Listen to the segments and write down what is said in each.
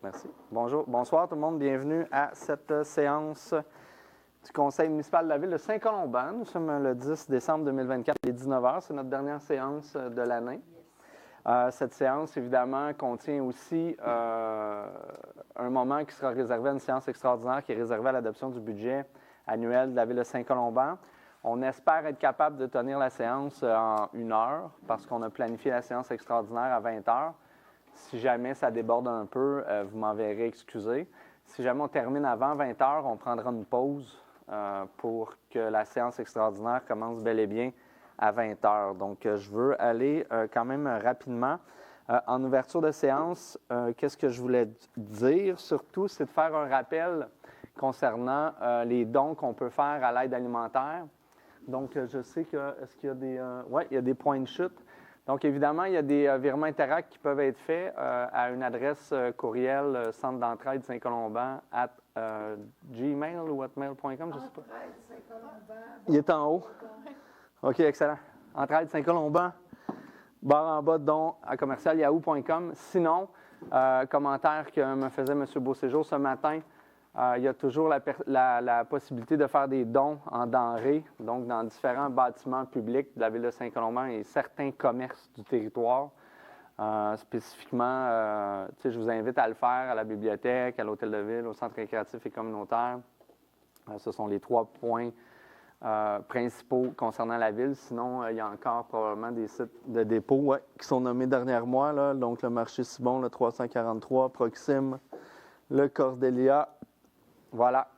Merci. Bonjour, bonsoir tout le monde. Bienvenue à cette séance du Conseil municipal de la Ville de Saint-Colomban. Nous sommes le 10 décembre 2024, il est 19h. C'est notre dernière séance de l'année. Cette séance, évidemment, contient aussi un moment qui sera réservé à une séance extraordinaire qui est réservée à l'adoption du budget annuel de la Ville de Saint-Colomban. On espère être capable de tenir la séance en 1 heure parce qu'on a planifié la séance extraordinaire à 20 heures. Si jamais ça déborde un peu, vous m'enverrez excuser. Si jamais on termine avant 20 heures, on prendra une pause pour que la séance extraordinaire commence bel et bien à 20 heures. Donc, je veux aller quand même rapidement. En ouverture de séance, qu'est-ce que je voulais dire? Surtout, c'est de faire un rappel concernant les dons qu'on peut faire à l'aide alimentaire. Donc, je sais que, est-ce qu'il y a des... oui, il y a des points de chute. Donc, évidemment, il y a des virements Interact qui peuvent être faits à une adresse courriel centre d'entraide Saint-Colomban @gmail ou @mail.com, je ne sais pas. Il est en haut. OK, excellent. Entraide Saint-Colomban, barre en bas, don à commercial.yahoo.com. Sinon, commentaire que me faisait M. Beauséjour ce matin, il y a toujours la possibilité de faire des dons en denrées, donc dans différents bâtiments publics de la Ville de Saint-Colomban et certains commerces du territoire. Spécifiquement, je vous invite à le faire à la bibliothèque, à l'hôtel de ville, au centre récréatif et communautaire. Ce sont les 3 points principaux concernant la ville. Sinon, il y a encore probablement des sites de dépôt qui sont nommés dernièrement, là, donc le marché Cibon, le 343, Proxime, le Cordélia. Voilà.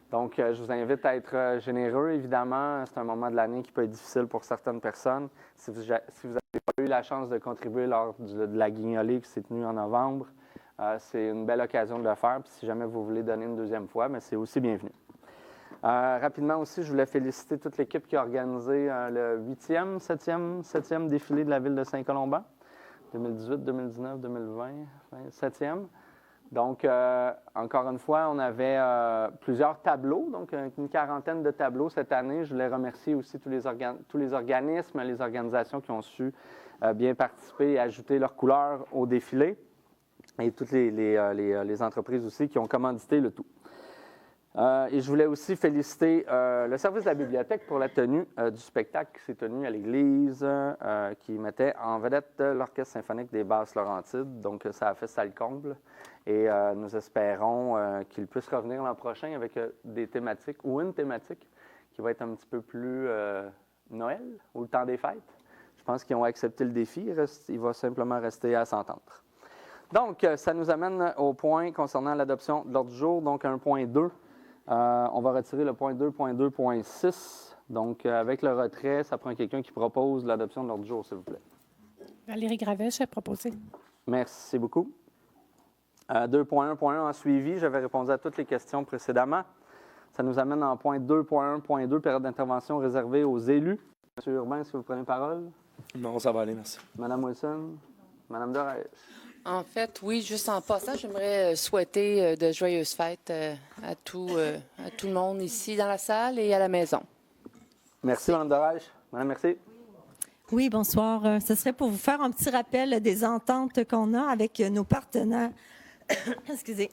Donc, je vous invite à être généreux, évidemment. C'est un moment de l'année qui peut être difficile pour certaines personnes. Si vous n'avez pas eu la chance de contribuer lors de la guignolée qui s'est tenue en novembre, c'est une belle occasion de le faire. Puis si jamais vous voulez donner une deuxième fois, mais c'est aussi bienvenu. Rapidement aussi, je voulais féliciter toute l'équipe qui a organisé le 8e, 7e défilé de la Ville de Saint-Colomban, 2018, 2019, 2020, 7e. Donc, encore une fois, on avait plusieurs tableaux, donc une quarantaine de tableaux cette année. Je voulais remercier aussi tous les organismes, les organisations qui ont su bien participer et ajouter leur couleur au défilé, et toutes les entreprises aussi qui ont commandité le tout. Et je voulais aussi féliciter le service de la bibliothèque pour la tenue du spectacle qui s'est tenu à l'église, qui mettait en vedette l'Orchestre symphonique des Basses-Laurentides. Donc, ça a fait ça le comble. Et nous espérons qu'il puisse revenir l'an prochain avec des thématiques ou une thématique qui va être un petit peu plus Noël ou le temps des fêtes. Je pense qu'ils ont accepté le défi. Il va simplement rester à s'entendre. Donc, ça nous amène au point concernant l'adoption de l'ordre du jour, donc un point 2. On va retirer le point 2.2.6. Donc, avec le retrait, ça prend quelqu'un qui propose l'adoption de l'ordre du jour, s'il vous plaît. Valérie Gravèche a proposé. Merci beaucoup. 2.1.1 en suivi. J'avais répondu à toutes les questions précédemment. Ça nous amène en point 2.1.2, période d'intervention réservée aux élus. Monsieur Urbain, est-ce que vous prenez la parole? Non, ça va aller, merci. Madame Wilson? Madame Dorèche? En fait, oui, juste en passant, j'aimerais souhaiter de joyeuses fêtes à tout le monde ici dans la salle et à la maison. Merci, Mme Dorèche. Madame, merci. Oui, bonsoir. Ce serait pour vous faire un petit rappel des ententes qu'on a avec nos partenaires,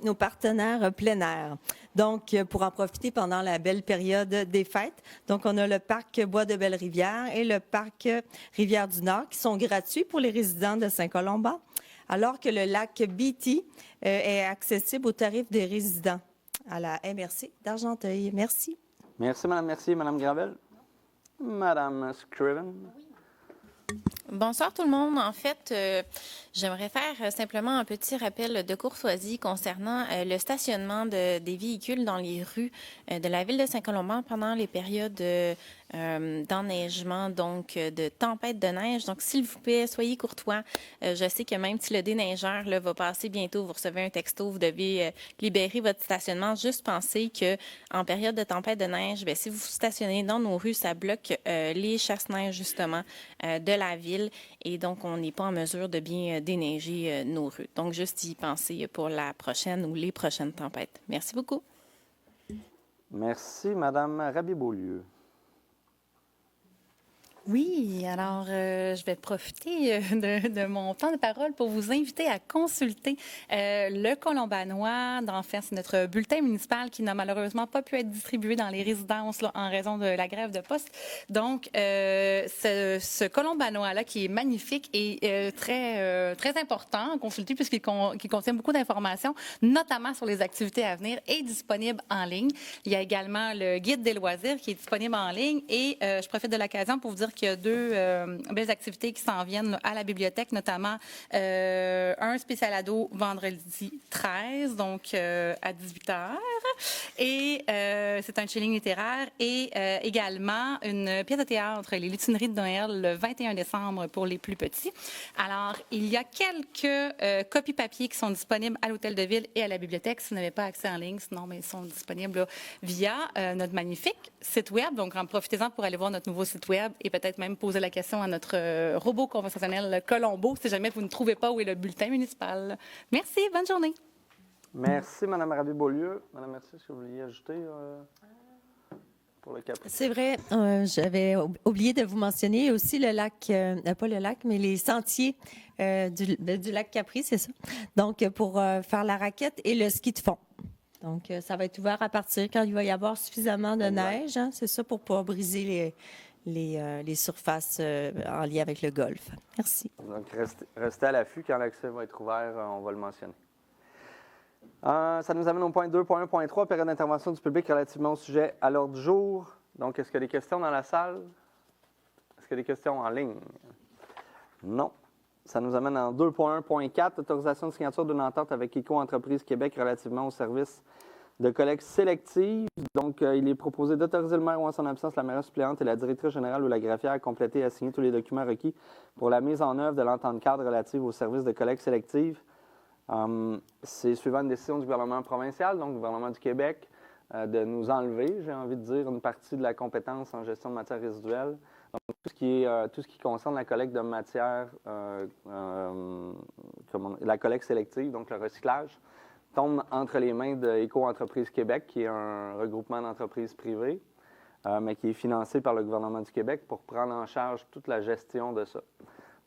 nos partenaires plein air. Donc, pour en profiter pendant la belle période des fêtes. Donc, on a le parc Bois de Belle-Rivière et le parc Rivière-du-Nord qui sont gratuits pour les résidents de Saint-Colomban, alors que le lac Beatty est accessible au tarif des résidents à la MRC d'Argenteuil. Merci. Merci, Madame Mercier. Madame Gravel? Madame Scriven? Bonsoir tout le monde. En fait, j'aimerais faire simplement un petit rappel de courtoisie concernant le stationnement des véhicules dans les rues de la ville de Saint-Colomban pendant les périodes d'enneigement, donc de tempête de neige. Donc, s'il vous plaît, soyez courtois. Je sais que même si le déneigeur là, va passer bientôt, vous recevez un texto, vous devez libérer votre stationnement. Juste pensez qu'en période de tempête de neige, bien, si vous stationnez dans nos rues, ça bloque les chasse-neige justement de la ville. Et donc, on n'est pas en mesure de bien déneiger nos rues. Donc, juste y penser pour la prochaine ou les prochaines tempêtes. Merci beaucoup. Merci, Madame Rabier-Beaulieu. Oui, alors je vais profiter de mon temps de parole pour vous inviter à consulter le Colombanois. En fait, c'est notre bulletin municipal qui n'a malheureusement pas pu être distribué dans les résidences là, en raison de la grève de poste. Donc, ce Colombanois-là, qui est magnifique et très important à consulter puisqu'il contient beaucoup d'informations, notamment sur les activités à venir, est disponible en ligne. Il y a également le guide des loisirs qui est disponible en ligne et je profite de l'occasion pour vous dire qu'il y a deux belles activités qui s'en viennent à la bibliothèque, notamment un spécial ado vendredi 13, donc à 18h. Et c'est un chilling littéraire et également une pièce de théâtre, Les Lutineries de Noël, le 21 décembre pour les plus petits. Alors, il y a quelques copies papier qui sont disponibles à l'Hôtel de Ville et à la bibliothèque. Si vous n'avez pas accès en ligne, sinon, mais ils sont disponibles là, via notre magnifique site web. Donc, profitez-en pour aller voir notre nouveau site web et peut-être même poser la question à notre robot conversationnel Colombo si jamais vous ne trouvez pas où est le bulletin municipal. Merci, bonne journée. Merci, Mme Rabier-Beaulieu. Mme Mercier, est-ce que vous vouliez ajouter pour le Capri? C'est vrai, j'avais oublié de vous mentionner aussi le lac, pas le lac, mais les sentiers du lac Capri, c'est ça. Donc, pour faire la raquette et le ski de fond. Donc, ça va être ouvert à partir quand il va y avoir suffisamment de neige, hein, c'est ça, pour pas briser les surfaces en lien avec le golf. Merci. Donc, restez à l'affût. Quand l'accès va être ouvert, on va le mentionner. Ça nous amène au point 2.1.3, période d'intervention du public relativement au sujet à l'ordre du jour. Donc, est-ce qu'il y a des questions dans la salle? Est-ce qu'il y a des questions en ligne? Non. Ça nous amène en 2.1.4, autorisation de signature d'une entente avec Éco-Entreprise Québec relativement au service de collecte sélective. Donc, il est proposé d'autoriser le maire ou en son absence la mairesse suppléante et la directrice générale ou la greffière à compléter et à signer tous les documents requis pour la mise en œuvre de l'entente cadre relative au service de collecte sélective. C'est suivant une décision du gouvernement provincial, donc du gouvernement du Québec, de nous enlever, j'ai envie de dire, une partie de la compétence en gestion de matières résiduelles. Donc, tout ce qui concerne la collecte de matières, la collecte sélective, donc le recyclage. tombe entre les mains d'Éco-entreprises Québec, qui est un regroupement d'entreprises privées, mais qui est financé par le gouvernement du Québec pour prendre en charge toute la gestion de ça.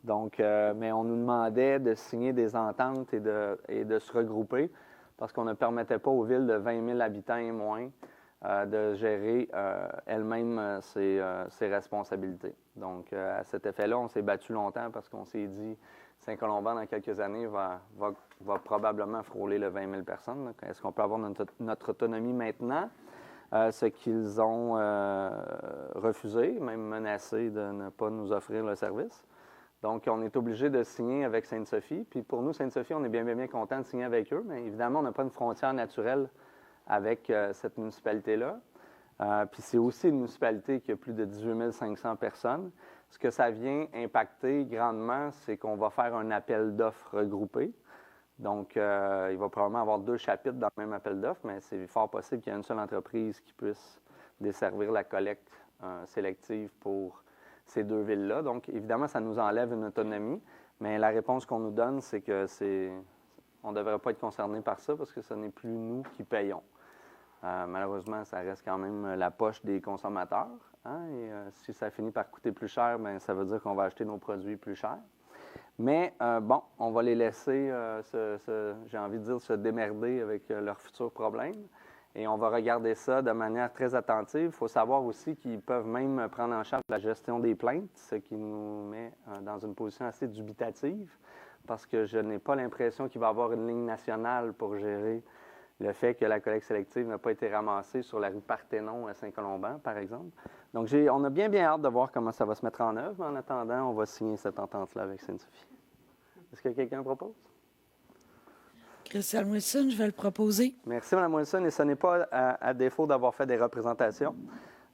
Donc, mais on nous demandait de signer des ententes et de se regrouper parce qu'on ne permettait pas aux villes de 20 000 habitants et moins de gérer elles-mêmes ses responsabilités. Donc, à cet effet-là, on s'est battu longtemps parce qu'on s'est dit Saint-Colomban, dans quelques années, va probablement frôler le 20 000 personnes. Est-ce qu'on peut avoir notre autonomie maintenant? Ce qu'ils ont refusé, même menacé de ne pas nous offrir le service. Donc, on est obligé de signer avec Sainte-Sophie. Puis pour nous, Sainte-Sophie, on est bien content de signer avec eux, mais évidemment, on n'a pas une frontière naturelle avec cette municipalité-là. Puis c'est aussi une municipalité qui a plus de 18 500 personnes. Ce que ça vient impacter grandement, c'est qu'on va faire un appel d'offres regroupé. Donc, il va probablement avoir 2 chapitres dans le même appel d'offres, mais c'est fort possible qu'il y ait une seule entreprise qui puisse desservir la collecte sélective pour ces 2 villes-là. Donc, évidemment, ça nous enlève une autonomie, mais la réponse qu'on nous donne, c'est que on ne devrait pas être concerné par ça parce que ce n'est plus nous qui payons. Malheureusement, ça reste quand même la poche des consommateurs. Hein, et si ça finit par coûter plus cher, bien, ça veut dire qu'on va acheter nos produits plus chers. Mais bon, on va les laisser, j'ai envie de dire, se démerder avec leurs futurs problèmes. Et on va regarder ça de manière très attentive. Il faut savoir aussi qu'ils peuvent même prendre en charge la gestion des plaintes, ce qui nous met dans une position assez dubitative, parce que je n'ai pas l'impression qu'il va y avoir une ligne nationale pour gérer le fait que la collecte sélective n'a pas été ramassée sur la rue Parthénon à Saint-Colomban, par exemple. Donc, on a bien hâte de voir comment ça va se mettre en œuvre. Mais en attendant, on va signer cette entente-là avec Sainte-Sophie. Est-ce que quelqu'un propose? Christelle Wilson, je vais le proposer. Merci, Mme Wilson. Et ce n'est pas à défaut d'avoir fait des représentations,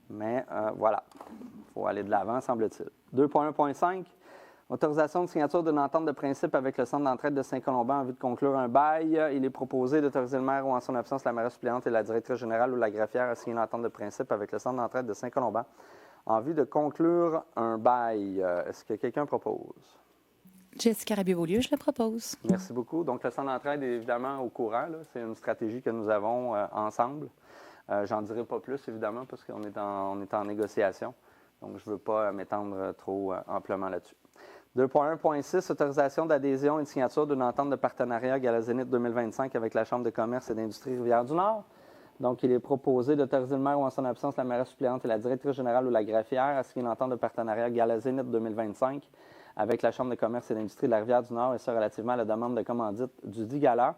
mais voilà, il faut aller de l'avant, semble-t-il. 2.1.5, autorisation de signature d'une entente de principe avec le Centre d'entraide de Saint-Colomban en vue de conclure un bail. Il est proposé d'autoriser le maire ou, en son absence, la mairesse suppléante et la directrice générale ou la greffière à signer l'entente de principe avec le Centre d'entraide de Saint-Colomban en vue de conclure un bail. Est-ce que quelqu'un propose? Jessica Rabier-Beaulieu, je le propose. Merci beaucoup. Donc, le Centre d'entraide est évidemment au courant. C'est une stratégie que nous avons ensemble. J'en dirai pas plus, évidemment, parce qu'on est en négociation. Donc, je ne veux pas m'étendre trop amplement là-dessus. 2.1.6, autorisation d'adhésion et de signature d'une entente de partenariat Gala Zénith 2025 avec la Chambre de commerce et d'industrie Rivière-du-Nord. Donc, il est proposé d'autoriser le maire ou, en son absence, la mairesse suppléante et la directrice générale ou la greffière à signer une entente de partenariat Gala Zénith 2025 avec la Chambre de commerce et d'industrie de la Rivière-du-Nord, et ça relativement à la demande de commandite du dit gala,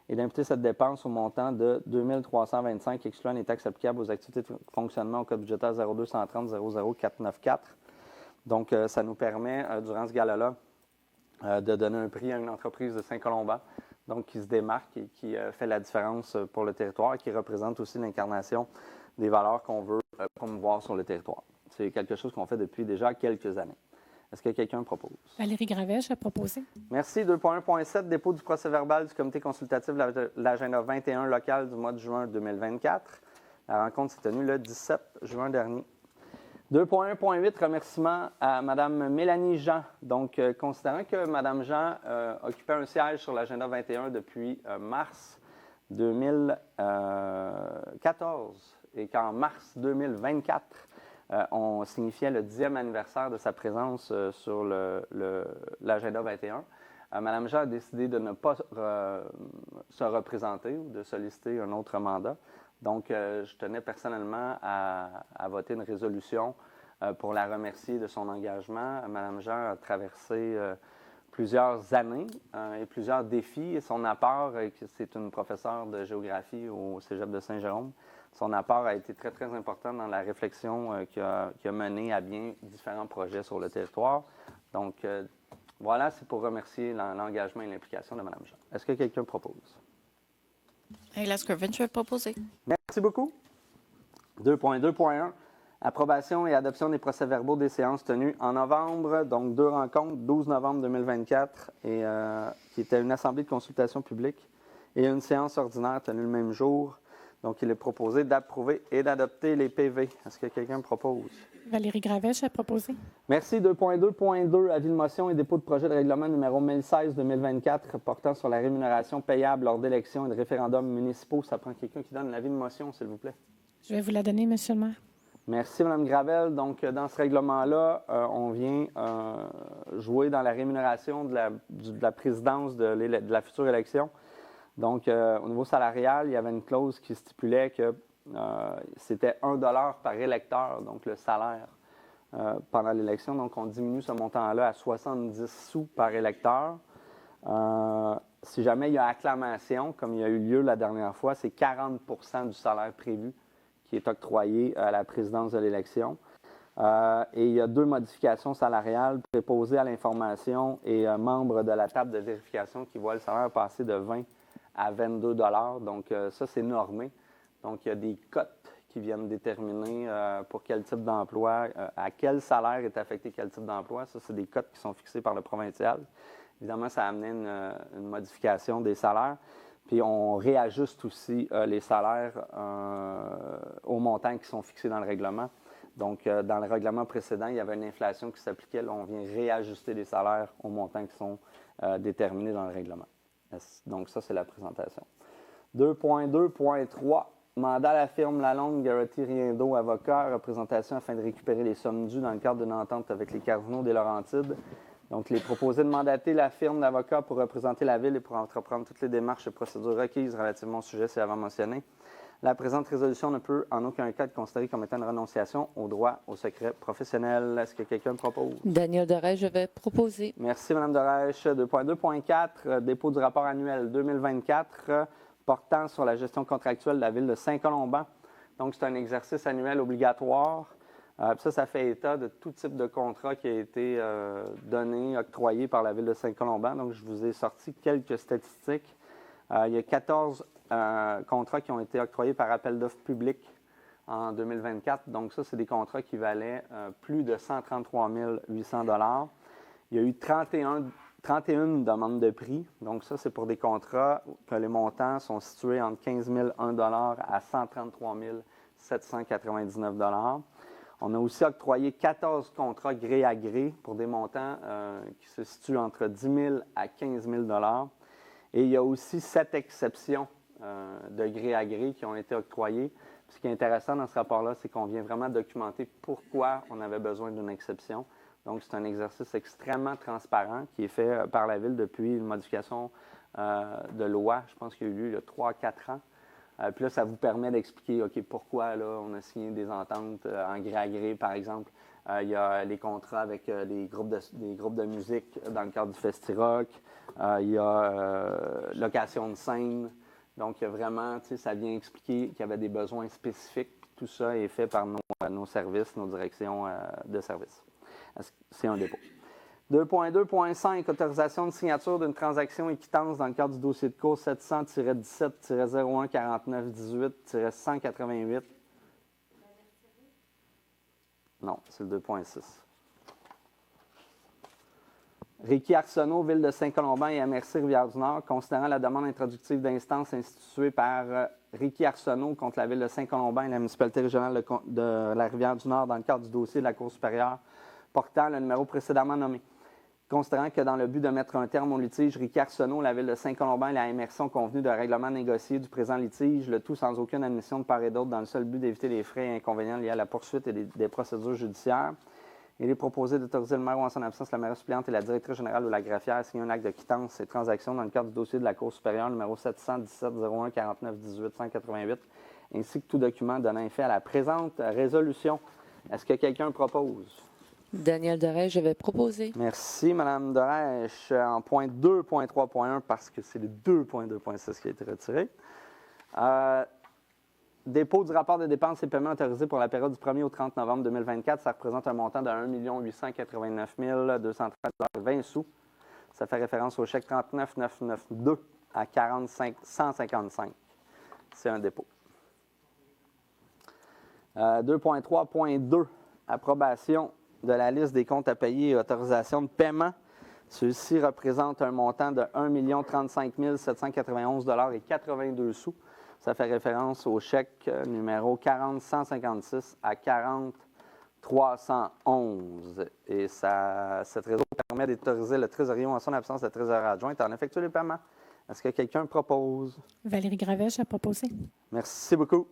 et d'imputer cette dépense au montant de 2 325, excluant les taxes applicables aux activités de fonctionnement au code budgétaire 0230 00494. Donc, ça nous permet, durant ce gala-là, de donner un prix à une entreprise de Saint-Colomban, donc qui se démarque et qui fait la différence pour le territoire et qui représente aussi l'incarnation des valeurs qu'on veut promouvoir sur le territoire. C'est quelque chose qu'on fait depuis déjà quelques années. Est-ce que quelqu'un propose? Valérie Gravel, je vais proposer. Merci. 2.1.7, dépôt du procès-verbal du comité consultatif de l'agenda 21 local du mois de juin 2024. La rencontre s'est tenue le 17 juin dernier. 2.1.8, remerciement à Mme Mélanie Jean. Donc, considérant que Mme Jean occupait un siège sur l'agenda 21 depuis mars 2014 et qu'en mars 2024, on signifiait le 10e anniversaire de sa présence sur l'agenda 21. Mme Jean a décidé de ne pas se représenter ou de solliciter un autre mandat. Donc, je tenais personnellement à voter une résolution pour la remercier de son engagement. Mme Jean a traversé plusieurs années et plusieurs défis. Et son apport, c'est une professeure de géographie au Cégep de Saint-Jérôme, son apport a été très, très important dans la réflexion qui a mené à bien différents projets sur le territoire. Donc, voilà, c'est pour remercier l'engagement et l'implication de Mme Jean. Est-ce que quelqu'un propose? Ayla Scriven, je vais proposer. Merci beaucoup. 2.2.1, approbation et adoption des procès-verbaux des séances tenues en novembre. Donc, 2 rencontres, 12 novembre 2024, et qui était une assemblée de consultation publique, et une séance ordinaire tenue le même jour, Donc, il est proposé d'approuver et d'adopter les PV. Est-ce que quelqu'un propose? Valérie Gravèche a proposé. Merci. 2.2.2, avis de motion et dépôt de projet de règlement numéro 1016-2024 portant sur la rémunération payable lors d'élections et de référendums municipaux. Ça prend quelqu'un qui donne l'avis de motion, s'il vous plaît. Je vais vous la donner, Monsieur le maire. Merci, Mme Gravel. Donc, dans ce règlement-là, on vient jouer dans la rémunération de la présidence de la future élection. Donc, au niveau salarial, il y avait une clause qui stipulait que c'était 1 $ par électeur, donc le salaire pendant l'élection. Donc, on diminue ce montant-là à 70 sous par électeur. Si jamais il y a acclamation, comme il y a eu lieu la dernière fois, c'est 40 % du salaire prévu qui est octroyé à la présidence de l'élection. Et il y a 2 modifications salariales préposées à l'information et membres de la table de vérification qui voient le salaire passer de 20 à 22 $. Donc, ça, c'est normé. Donc, il y a des cotes qui viennent déterminer pour quel type d'emploi, à quel salaire est affecté quel type d'emploi. Ça, c'est des cotes qui sont fixées par le provincial. Évidemment, ça a amené une modification des salaires. Puis, on réajuste aussi les salaires aux montants qui sont fixés dans le règlement. Donc, dans le règlement précédent, il y avait une inflation qui s'appliquait. Là, on vient réajuster les salaires aux montants qui sont déterminés dans le règlement. Donc, ça, c'est la présentation. 2.2.3, mandat à la firme Lalonde, Garrity, Riendo, avocat, représentation afin de récupérer les sommes dues dans le cadre d'une entente avec les Cardinaux des Laurentides. Donc, il est proposé de mandater la firme d'avocats pour représenter la Ville et pour entreprendre toutes les démarches et procédures requises relativement au sujet ci-avant mentionné. La présente résolution ne peut en aucun cas être considérée comme étant une renonciation au droit au secret professionnel. Est-ce que quelqu'un propose? Daniel Dorèche, je vais proposer. Merci, Mme Dorèche. 2.2.4, dépôt du rapport annuel 2024 portant sur la gestion contractuelle de la Ville de Saint-Colomban. Donc, c'est un exercice annuel obligatoire. Ça fait état de tout type de contrat qui a été donné, octroyé par la Ville de Saint-Colomban. Donc, je vous ai sorti quelques statistiques. Il y a 14 contrats qui ont été octroyés par appel d'offres public en 2024. Donc, ça, c'est des contrats qui valaient plus de 133 800 $. Il y a eu 31 demandes de prix. Donc, ça, c'est pour des contrats que les montants sont situés entre 15 001 $ à 133 799 $. On a aussi octroyé 14 contrats gré à gré pour des montants qui se situent entre 10 000 à 15 000 $. Et il y a aussi 7 exceptions de gré à gré qui ont été octroyées. Puis ce qui est intéressant dans ce rapport-là, c'est qu'on vient vraiment documenter pourquoi on avait besoin d'une exception. Donc, c'est un exercice extrêmement transparent qui est fait par la Ville depuis une modification de loi, je pense qu'il y a eu lieu il y a 3-4 ans. Puis là, ça vous permet d'expliquer, OK, pourquoi là, on a signé des ententes en gré à gré, par exemple. Il y a les contrats avec des groupes de musique dans le cadre du Festi-Rock. Il y a location de scène. Donc, il y a vraiment, ça vient expliquer qu'il y avait des besoins spécifiques. Tout ça est fait par nos services, nos directions de services. C'est un dépôt. 2.2.5, autorisation de signature d'une transaction équitance dans le cadre du dossier de cours 700-17-01-49-18-188. Non, c'est le 2.6. Ricky Arsenault, Ville de Saint-Colomban et MRC Rivière-du-Nord, considérant la demande introductive d'instance instituée par Ricky Arsenault contre la Ville de Saint-Colomban et la municipalité régionale de la Rivière-du-Nord dans le cadre du dossier de la Cour supérieure portant le numéro précédemment nommé. Considérant que dans le but de mettre un terme au litige, Ricky Arsenault, la Ville de Saint-Colomban et la MRC ont convenu de règlement négocié du présent litige, le tout sans aucune admission de part et d'autre dans le seul but d'éviter les frais et inconvénients liés à la poursuite et des procédures judiciaires. Il est proposé d'autoriser le maire ou en son absence la maire suppléante et la directrice générale ou la greffière à signer un acte de quittance et transaction dans le cadre du dossier de la Cour supérieure numéro 717-01-49-18-188, ainsi que tout document donnant effet à la présente résolution. Est-ce que quelqu'un propose? Daniel Dorèche, je vais proposer. Merci, Mme Dorèche. En point 2.3.1, parce que c'est le 2.2.6 qui a été retiré. Dépôt du rapport de dépenses et paiements autorisés pour la période du 1er au 30 novembre 2024. Ça représente un montant de 1 889 230,20 $. Ça fait référence au chèque 39 992 à 45 155. C'est un dépôt. 2.3.2, approbation de la liste des comptes à payer et autorisation de paiement. Ceux-ci représentent un montant de 1 035 791,82 $ Ça fait référence au chèque numéro 40-156 à 40-311. Et cette raison permet d'autoriser le trésorier ou en son absence de trésorier adjoint à en effectuer les paiements. Est-ce que quelqu'un propose? Valérie Gravèche a proposé. Merci beaucoup.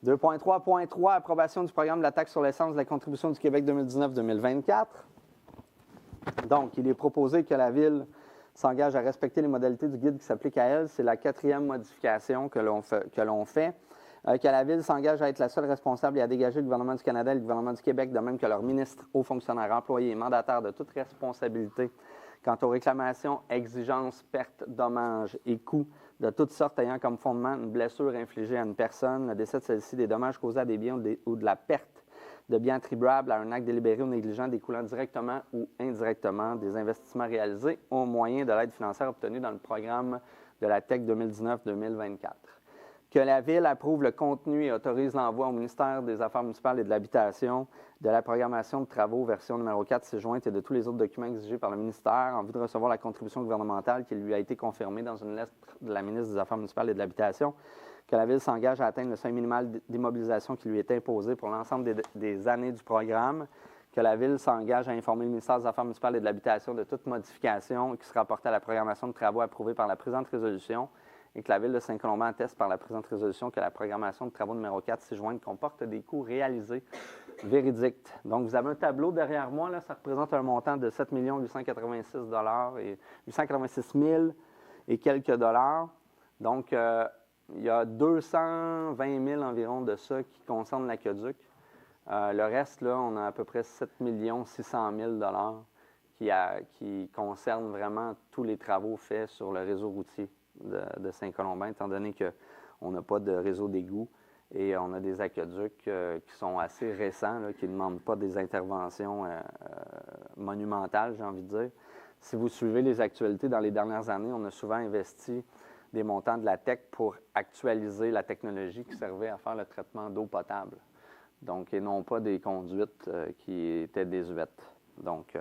2.3.3, approbation du programme de la taxe sur l'essence de la contribution du Québec 2019-2024. Donc, il est proposé que la Ville s'engage à respecter les modalités du guide qui s'applique à elle. C'est la 4e modification que l'on fait. Que la Ville s'engage à être la seule responsable et à dégager le gouvernement du Canada et le gouvernement du Québec, de même que leurs ministres, hauts fonctionnaires, employés et mandataires de toute responsabilité quant aux réclamations, exigences, pertes, dommages et coûts de toutes sortes ayant comme fondement une blessure infligée à une personne, le décès de celle-ci, des dommages causés à des biens ou de la perte de biens attribuables à un acte délibéré ou négligent découlant directement ou indirectement des investissements réalisés au moyen de l'aide financière obtenue dans le programme de la TEC 2019-2024. Que la Ville approuve le contenu et autorise l'envoi au ministère des Affaires municipales et de l'Habitation de la programmation de travaux version numéro 4 ci-jointe et de tous les autres documents exigés par le ministère en vue de recevoir la contribution gouvernementale qui lui a été confirmée dans une lettre de la ministre des Affaires municipales et de l'Habitation. Que la Ville s'engage à atteindre le seuil minimal d'immobilisation qui lui est imposé pour l'ensemble des années du programme. Que la Ville s'engage à informer le ministère des Affaires municipales et de l'Habitation de toute modification qui sera apportée à la programmation de travaux approuvée par la présente résolution. Et que la Ville de Saint-Colomban atteste par la présente résolution que la programmation de travaux numéro 4 ci-jointe comporte des coûts réalisés véridiques. Donc, vous avez un tableau derrière moi, là, ça représente un montant de 7 886 et 886 000 et quelques dollars. Donc, il y a 220 000 environ de ça qui concernent l'aqueduc. Le reste, là, on a à peu près 7 600 000 qui concernent vraiment tous les travaux faits sur le réseau routier de Saint-Colomban, étant donné qu'on n'a pas de réseau d'égout et on a des aqueducs qui sont assez récents, là, qui ne demandent pas des interventions monumentales, j'ai envie de dire. Si vous suivez les actualités dans les dernières années, on a souvent investi des montants de la TEC pour actualiser la technologie qui servait à faire le traitement d'eau potable. Donc, et non pas des conduites qui étaient désuètes. Donc,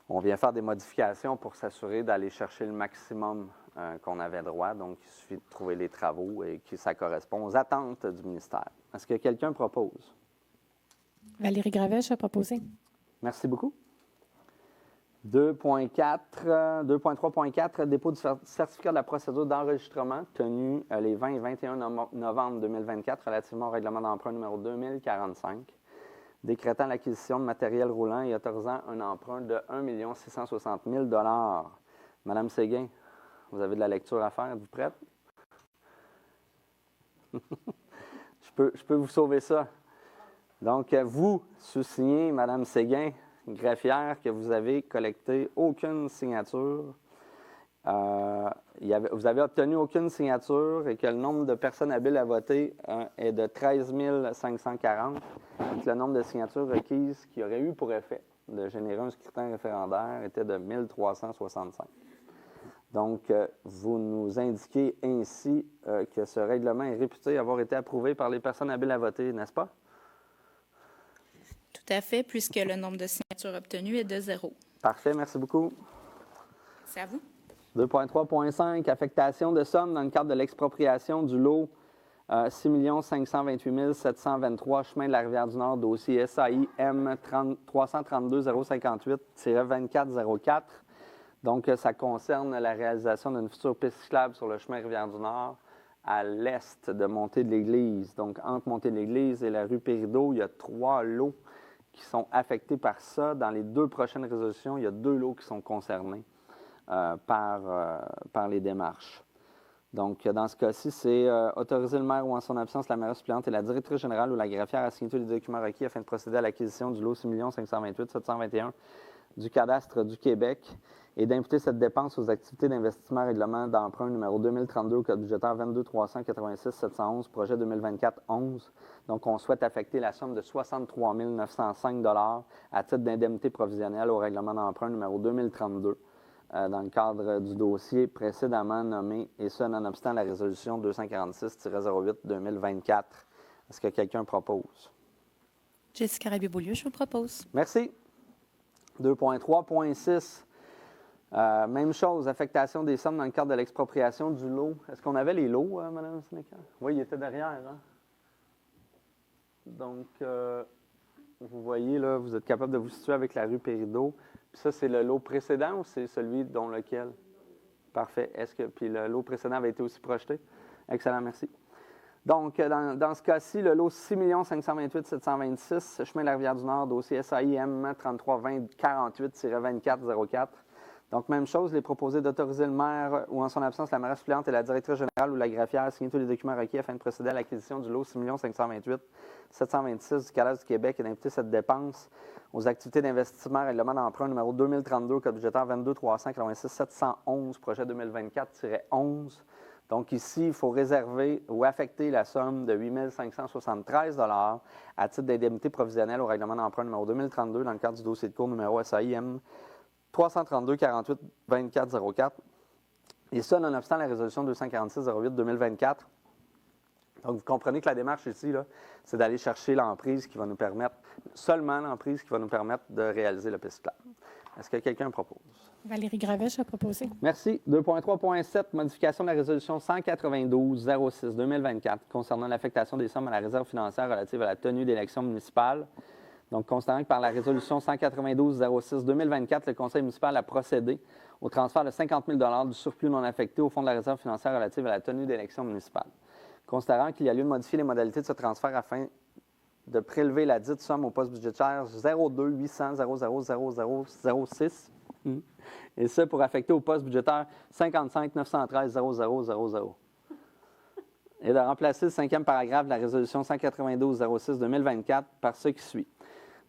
on vient faire des modifications pour s'assurer d'aller chercher le maximum qu'on avait droit. Donc, il suffit de trouver les travaux et que ça correspond aux attentes du ministère. Est-ce que quelqu'un propose? Valérie Gravèche a proposé. Merci beaucoup. 2.3.4, dépôt du certificat de la procédure d'enregistrement tenu les 20 et 21 novembre 2024 relativement au règlement d'emprunt numéro 2045, décrétant l'acquisition de matériel roulant et autorisant un emprunt de 1 660 000 $. Madame Séguin, vous avez de la lecture à faire. Êtes-vous prête? je peux vous sauver ça. Donc, vous sous-signez, Madame Séguin, greffière, que vous avez collecté aucune signature. Vous avez obtenu aucune signature et que le nombre de personnes habiles à voter est de 13 540 et que le nombre de signatures requises qui aurait eu pour effet de générer un scrutin référendaire était de 1365. Donc, vous nous indiquez ainsi que ce règlement est réputé avoir été approuvé par les personnes habiles à voter, n'est-ce pas? Tout à fait, puisque le nombre de signatures obtenues est de 0. Parfait, merci beaucoup. C'est à vous. 2.3.5, affectation de sommes dans le cadre de l'expropriation du lot 6 528 723 chemin de la Rivière-du-Nord, dossier SAI M 332 058-2404. Donc, ça concerne la réalisation d'une future piste cyclable sur le chemin Rivière-du-Nord à l'est de Montée-de-l'Église. Donc, entre Montée-de-l'Église et la rue Pérideau, il y a 3 lots qui sont affectés par ça. Dans les 2 prochaines résolutions, il y a 2 lots qui sont concernés par les démarches. Donc, dans ce cas-ci, c'est autoriser le maire ou en son absence la maire suppléante et la directrice générale ou la greffière à signer tous les documents requis afin de procéder à l'acquisition du lot 6 528 721 du cadastre du Québec et d'imputer cette dépense aux activités d'investissement règlement d'emprunt numéro 2032 au code budgétaire 22 386 711, projet 2024-11. Donc, on souhaite affecter la somme de 63 905 $ à titre d'indemnité provisionnelle au règlement d'emprunt numéro 2032 dans le cadre du dossier précédemment nommé, et ce, nonobstant la résolution 246-08-2024. Est-ce que quelqu'un propose? Jessica Rabier-Beaulieu, je vous propose. Merci. 2.3.6. Même chose, affectation des sommes dans le cadre de l'expropriation du lot. Est-ce qu'on avait les lots, Mme Sénécal? Oui, il était derrière. Hein? Donc, vous voyez, là, vous êtes capable de vous situer avec la rue Pérideau. Puis ça, c'est le lot précédent ou c'est celui dont lequel? Parfait. Puis le lot précédent avait été aussi projeté? Excellent, merci. Donc, dans ce cas-ci, le lot 6 528 726, chemin de la Rivière-du-Nord, dossier SAIM 332048-2404. Donc, même chose, les proposés d'autoriser le maire ou en son absence la mairesse suppléante et la directrice générale ou la greffière à signer tous les documents requis afin de procéder à l'acquisition du lot 6 528 726 du Cadastre du Québec et d'imputer cette dépense aux activités d'investissement règlement d'emprunt numéro 2032, code budgétaire 22 300 86 711, projet 2024-11. Donc ici, il faut réserver ou affecter la somme de 8 573 $ à titre d'indemnité provisionnelle au règlement d'emprunt numéro 2032 dans le cadre du dossier de cours numéro SAIM 332 48 24 04. Et ça, nonobstant la résolution 246-08-2024. Donc, vous comprenez que la démarche ici, là, c'est d'aller chercher l'emprise qui va nous permettre, seulement l'emprise qui va nous permettre de réaliser le piste cyclable. Est-ce que quelqu'un propose? Valérie Gravèche a proposé. Merci. 2.3.7, modification de la résolution 192-06-2024 concernant l'affectation des sommes à la réserve financière relative à la tenue d'élections municipales. Donc, considérant que par la résolution 192-06-2024, le conseil municipal a procédé au transfert de 50 000 du surplus non affecté au fonds de la réserve financière relative à la tenue d'élections municipales. Considérant qu'il y a lieu de modifier les modalités de ce transfert afin de prélever la dite somme au poste budgétaire 02 800 00006 et ce pour affecter au poste budgétaire 55 913 0000 et de remplacer le 5e paragraphe de la résolution 192-06-2024 par ce qui suit.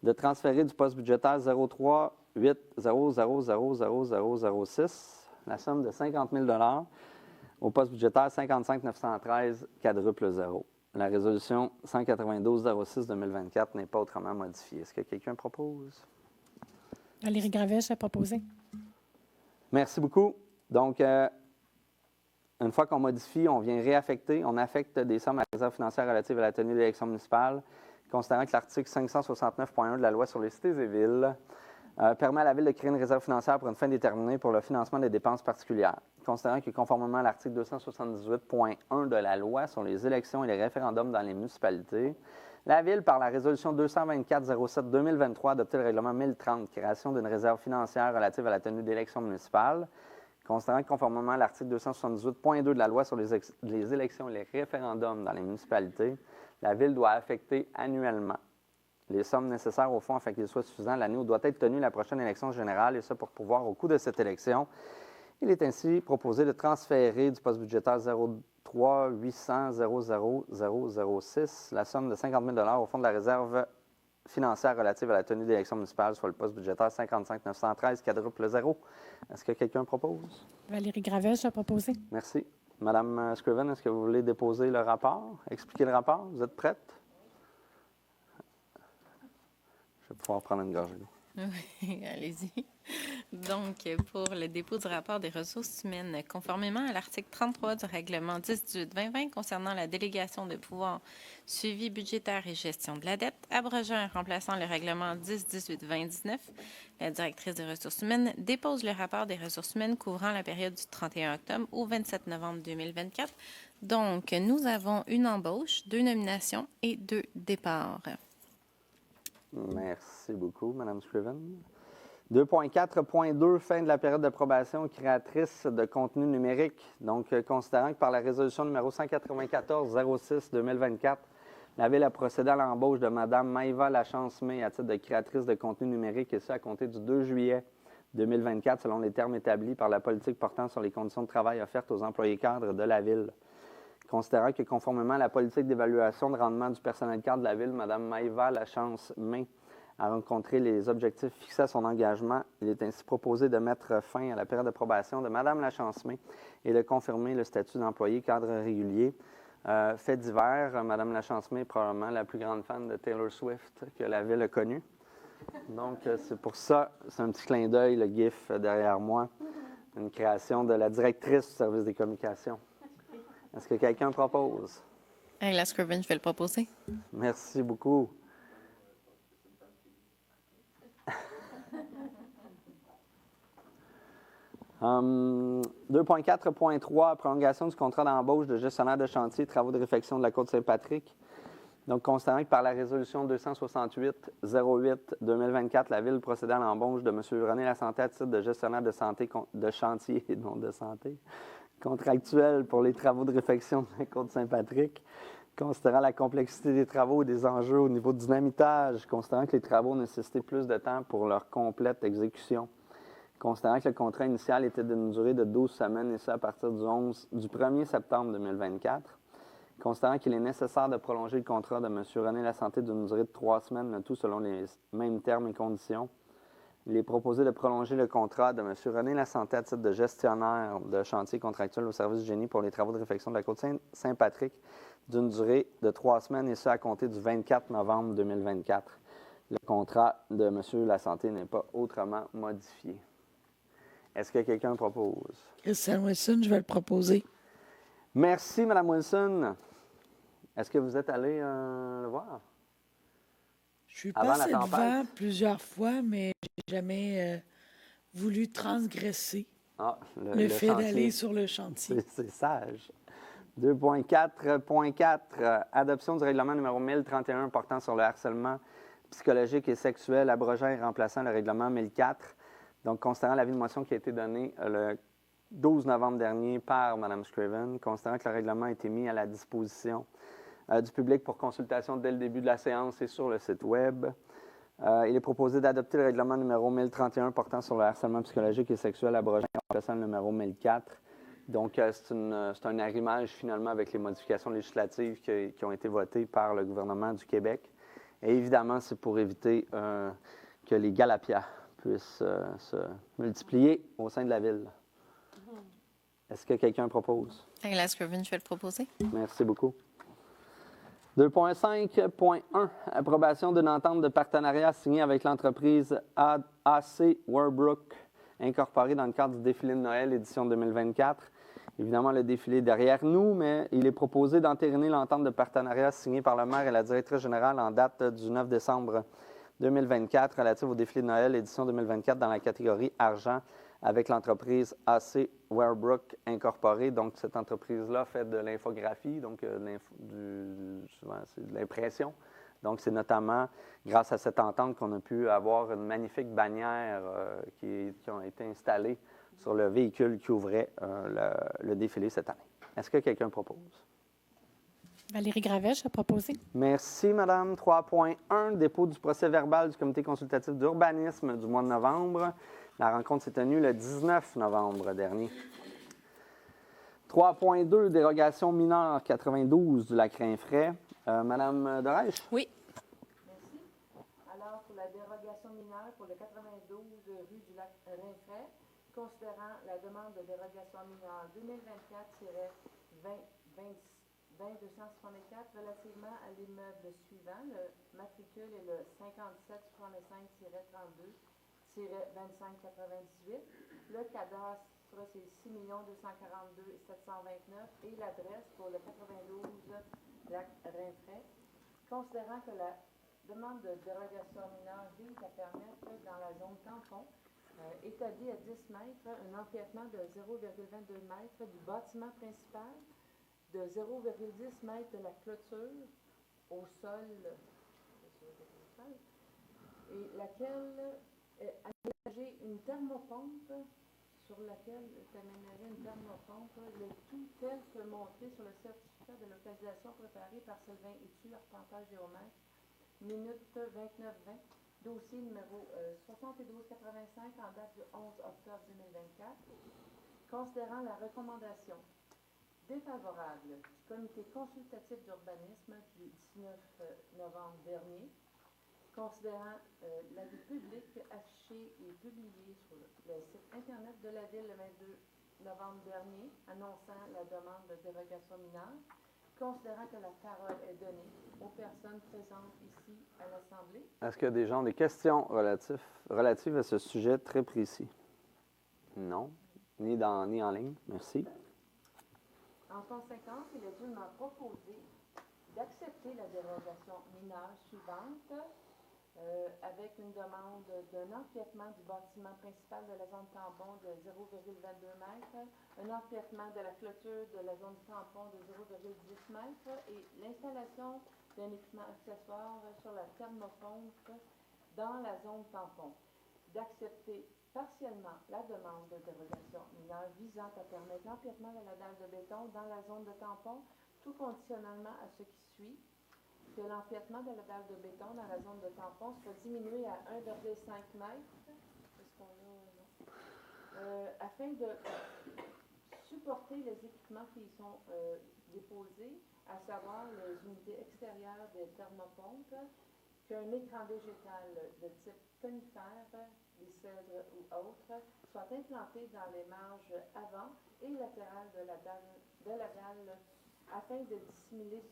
De transférer du poste budgétaire 03 8 000006 la somme de 50 000 au poste budgétaire 55 913 quadruple 0. La résolution 192-06-2024 n'est pas autrement modifiée. Est-ce que quelqu'un propose? Valérie Gravèche a proposé. Merci beaucoup. Donc, une fois qu'on modifie, on vient réaffecter, on affecte des sommes à la réserve financière relative à la tenue d'élections municipales, considérant que l'article 569.1 de la loi sur les cités et villes permet à la Ville de créer une réserve financière pour une fin déterminée pour le financement des dépenses particulières. Considérant que, conformément à l'article 278.1 de la loi sur les élections et les référendums dans les municipalités, la Ville, par la résolution 224-07-2023, a adopté le règlement 1030, création d'une réserve financière relative à la tenue d'élections municipales. Considérant que, conformément à l'article 278.2 de la loi sur les élections et les référendums dans les municipalités, la Ville doit affecter annuellement les sommes nécessaires au fonds afin qu'il soit suffisant l'année où doit être tenue la prochaine élection générale, et ça pour pouvoir, au cours de cette élection. Il est ainsi proposé de transférer du poste budgétaire 03 800 00006 la somme de 50 000 $ au fonds de la réserve financière relative à la tenue d'élections municipales, soit le poste budgétaire 55 913 quadruple 0. Est-ce que quelqu'un propose? Valérie Gravèche a proposé. Merci. Madame Scriven, est-ce que vous voulez déposer le rapport? Expliquer le rapport? Vous êtes prête? Je vais pouvoir prendre une gorgée d'eau. Oui, allez-y. Donc, pour le dépôt du rapport des ressources humaines, conformément à l'article 33 du règlement 10-18-2020 concernant la délégation de pouvoir, suivi budgétaire et gestion de la dette, abrogeant et remplaçant le règlement 10-18-2019, la directrice des ressources humaines dépose le rapport des ressources humaines couvrant la période du 31 octobre au 27 novembre 2024. Donc, nous avons une embauche, 2 nominations et 2 départs. Merci beaucoup, Mme Scriven. 2.4.2, fin de la période d'approbation créatrice de contenu numérique. Donc, considérant que par la résolution numéro 194-06-2024, la Ville a procédé à l'embauche de Mme Maïva Lachance-May à titre de créatrice de contenu numérique, et ça à compter du 2 juillet 2024, selon les termes établis par la politique portant sur les conditions de travail offertes aux employés cadres de la Ville. Considérant que, conformément à la politique d'évaluation de rendement du personnel cadre de la Ville, Mme Maïva Lachance-May a rencontré les objectifs fixés à son engagement. Il est ainsi proposé de mettre fin à la période d'approbation de Mme Lachance-May et de confirmer le statut d'employé cadre régulier. Fait divers, Mme Lachance-May est probablement la plus grande fan de Taylor Swift que la Ville a connue. Donc, c'est pour ça, c'est un petit clin d'œil, le GIF derrière moi, une création de la directrice du service des communications. Est-ce que quelqu'un propose? La Scriven, je vais le proposer. Merci beaucoup. 2.4.3, prolongation du contrat d'embauche de gestionnaire de chantier, travaux de réfection de la Côte-Saint-Patrick. Donc, considérant que par la résolution 268-08-2024, la Ville procédait à l'embauche de M. René Lasanté à titre de gestionnaire de santé de chantier et non de santé, contractuel pour les travaux de réfection de la Côte-Saint-Patrick, considérant la complexité des travaux et des enjeux au niveau du dynamitage, considérant que les travaux nécessitaient plus de temps pour leur complète exécution, considérant que le contrat initial était d'une durée de 12 semaines et ça à partir du 1er septembre 2024, considérant qu'il est nécessaire de prolonger le contrat de M. René Lasanté d'une durée de 3 semaines, le tout selon les mêmes termes et conditions. Il est proposé de prolonger le contrat de M. René Lasanté à titre de gestionnaire de chantier contractuel au service du génie pour les travaux de réfection de la Côte-Saint-Patrick d'une durée de 3 semaines et ce à compter du 24 novembre 2024. Le contrat de M. Lasanté n'est pas autrement modifié. Est-ce que quelqu'un propose? Christian Wilson, je vais le proposer. Merci, Mme Wilson. Est-ce que vous êtes allé le voir? Je suis Avant la passée tempête? devant plusieurs fois, mais j'ai jamais voulu transgresser le fait chantier. d'aller sur le chantier. C'est sage. 2.4.4, adoption du règlement numéro 1031 portant sur le harcèlement psychologique et sexuel, abrogeant et remplaçant le règlement 1004. Donc, considérant l'avis de motion qui a été donné le 12 novembre dernier par Mme Scriven, considérant que le règlement a été mis à la disposition du public pour consultation dès le début de la séance et sur le site Web. Il est proposé d'adopter le règlement numéro 1031 portant sur le harcèlement psychologique et sexuel, abrogeant et remplaçant le numéro 1004. Donc, c'est un arrimage finalement avec les modifications législatives qui ont été votées par le gouvernement du Québec. Et évidemment, c'est pour éviter que les galapias puissent se multiplier au sein de la ville. Est-ce que quelqu'un propose? Angela Scriven, je vais le proposer. Merci beaucoup. 2.5.1, approbation d'une entente de partenariat signée avec l'entreprise AC Warbrook, incorporée dans le cadre du défilé de Noël, édition 2024. Évidemment, le défilé est derrière nous, mais il est proposé d'entériner l'entente de partenariat signée par le maire et la directrice générale en date du 9 décembre 2024 relative au défilé de Noël, édition 2024, dans la catégorie argent, avec l'entreprise AC Warbrook incorporée. Donc, cette entreprise-là fait de l'infographie, donc souvent, c'est de l'impression. Donc, c'est notamment grâce à cette entente qu'on a pu avoir une magnifique bannière qui a été installée sur le véhicule qui ouvrait le défilé cette année. Est-ce que quelqu'un propose? Valérie Gravèche a proposé. Merci, Madame. 3.1, dépôt du procès-verbal du comité consultatif d'urbanisme du mois de novembre. La rencontre s'est tenue le 19 novembre dernier. 3.2, dérogation mineure 92 du lac Rainfray. Madame Dorèche? Oui. Merci. Alors, pour la dérogation mineure pour le 92 rue du lac Rainfray, considérant la demande de dérogation mineure 2024-20-264 relativement à l'immeuble suivant, le matricule est le 5765-32-2598. Le cadastre, c'est 6 242 729 et l'adresse pour le 92 lac Rainfray. Considérant que la demande de dérogation mineure vise à permettre dans la zone tampon, établie à 10 mètres, un empiètement de 0,22 mètres du bâtiment principal, de 0,10 mètres de la clôture au sol, et laquelle aménager une thermopompe sur laquelle est aménagée une thermopompe, le tout tel que montré sur le certificat de localisation préparé par Sylvain Hutu, arpenteur géomètre, minute 29-20, dossier numéro 7285 en date du 11 octobre 2024, considérant la recommandation défavorable du comité consultatif d'urbanisme du 19 novembre dernier, considérant l'avis public affiché et publié sur le site Internet de la Ville le 22 novembre dernier, annonçant la demande de dérogation mineure, considérant que la parole est donnée aux personnes présentes ici à l'Assemblée. Est-ce qu'il y a des gens des questions relatives à ce sujet très précis? Non, ni en ligne. Merci. En conséquence, il est dûment proposé d'accepter la dérogation mineure suivante avec une demande d'un empiètement du bâtiment principal de la zone tampon de 0,22 mètres, un empiètement de la clôture de la zone tampon de 0,10 mètres et l'installation d'un équipement accessoire sur la thermopompe dans la zone tampon. D'accepter partiellement la demande de dérogation mineure visant à permettre l'empiètement de la dalle de béton dans la zone de tampon, tout conditionnellement à ce qui suit, que l'empiètement de la dalle de béton dans la zone de tampon soit diminué à 1,5 mètres. Est-ce qu'on a, afin de supporter les équipements qui y sont déposés, à savoir les unités extérieures des thermopompes, qu'un écran végétal de type conifère, des cèdres ou autres, soit implanté dans les marges avant et latérales de la dalle afin de dissimuler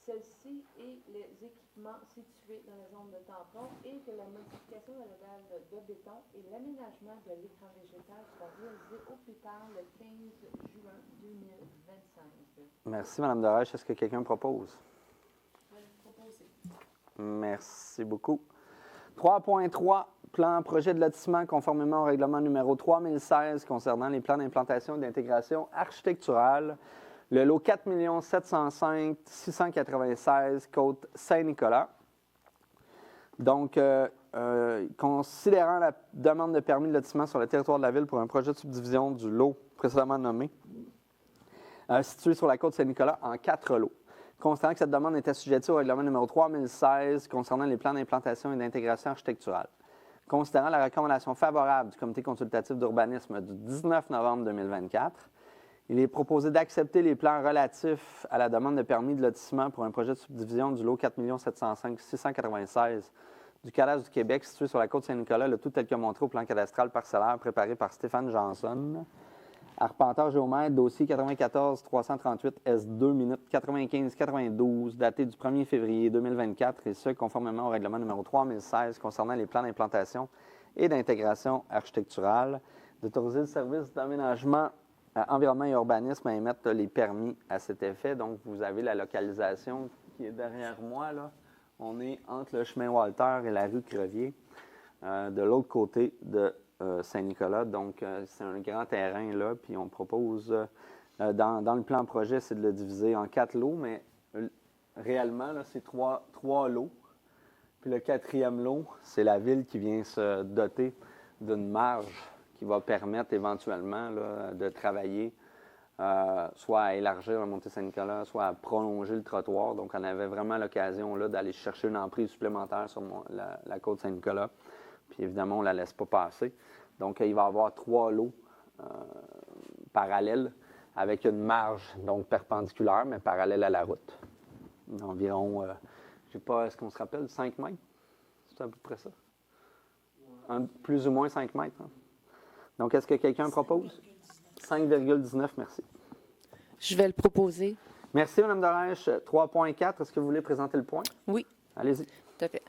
celle-ci et les équipements situés dans la zone de tampon et que la modification de la dalle de béton et l'aménagement de l'écran végétal soient réalisés au plus tard le 15 juin 2025. Merci, Mme Dorèche. Est-ce que quelqu'un propose? Je vais le proposer. Merci beaucoup. 3.3, plan projet de lotissement conformément au règlement numéro 3016 concernant les plans d'implantation et d'intégration architecturale. Le lot 4 705 696 côte Saint-Nicolas. Donc, considérant la demande de permis de lotissement sur le territoire de la ville pour un projet de subdivision du lot précédemment nommé, situé sur la côte Saint-Nicolas en 4 lots. Considérant que cette demande est assujettie au règlement numéro 3016 concernant les plans d'implantation et d'intégration architecturale. Considérant la recommandation favorable du comité consultatif d'urbanisme du 19 novembre 2024, il est proposé d'accepter les plans relatifs à la demande de permis de lotissement pour un projet de subdivision du lot 4 705 696 du cadastre du Québec situé sur la côte Saint-Nicolas, le tout tel que montré au plan cadastral parcellaire préparé par Stéphane Janson. Arpenteur géomètre, dossier 94-338 S2 minute 95-92, daté du 1er février 2024, et ce, conformément au règlement numéro 3016 concernant les plans d'implantation et d'intégration architecturale, d'autoriser le service d'aménagement, environnement et urbanisme à émettre les permis à cet effet. Donc, vous avez la localisation qui est derrière moi, là. On est entre le chemin Walter et la rue Crevier, de l'autre côté de Saint-Nicolas. Donc, c'est un grand terrain, là, puis on propose, dans le plan projet, c'est de le diviser en 4 lots, mais réellement, là, c'est 3 lots. Puis le 4e lot, c'est la ville qui vient se doter d'une marge qui va permettre éventuellement là, de travailler, soit à élargir la montée Saint-Nicolas, soit à prolonger le trottoir. Donc, on avait vraiment l'occasion là, d'aller chercher une emprise supplémentaire sur la côte Saint-Nicolas. Puis évidemment, on ne la laisse pas passer. Donc, il va y avoir 3 lots parallèles avec une marge, donc perpendiculaire, mais parallèle à la route. Environ, je ne sais pas, est-ce qu'on se rappelle, 5 mètres? C'est à peu près ça? Plus ou moins 5 mètres. Hein? Donc, est-ce que quelqu'un propose? 5,19, merci. Je vais le proposer. Merci, Mme Dorèche. 3.4, est-ce que vous voulez présenter le point? Oui. Allez-y. Tout à fait.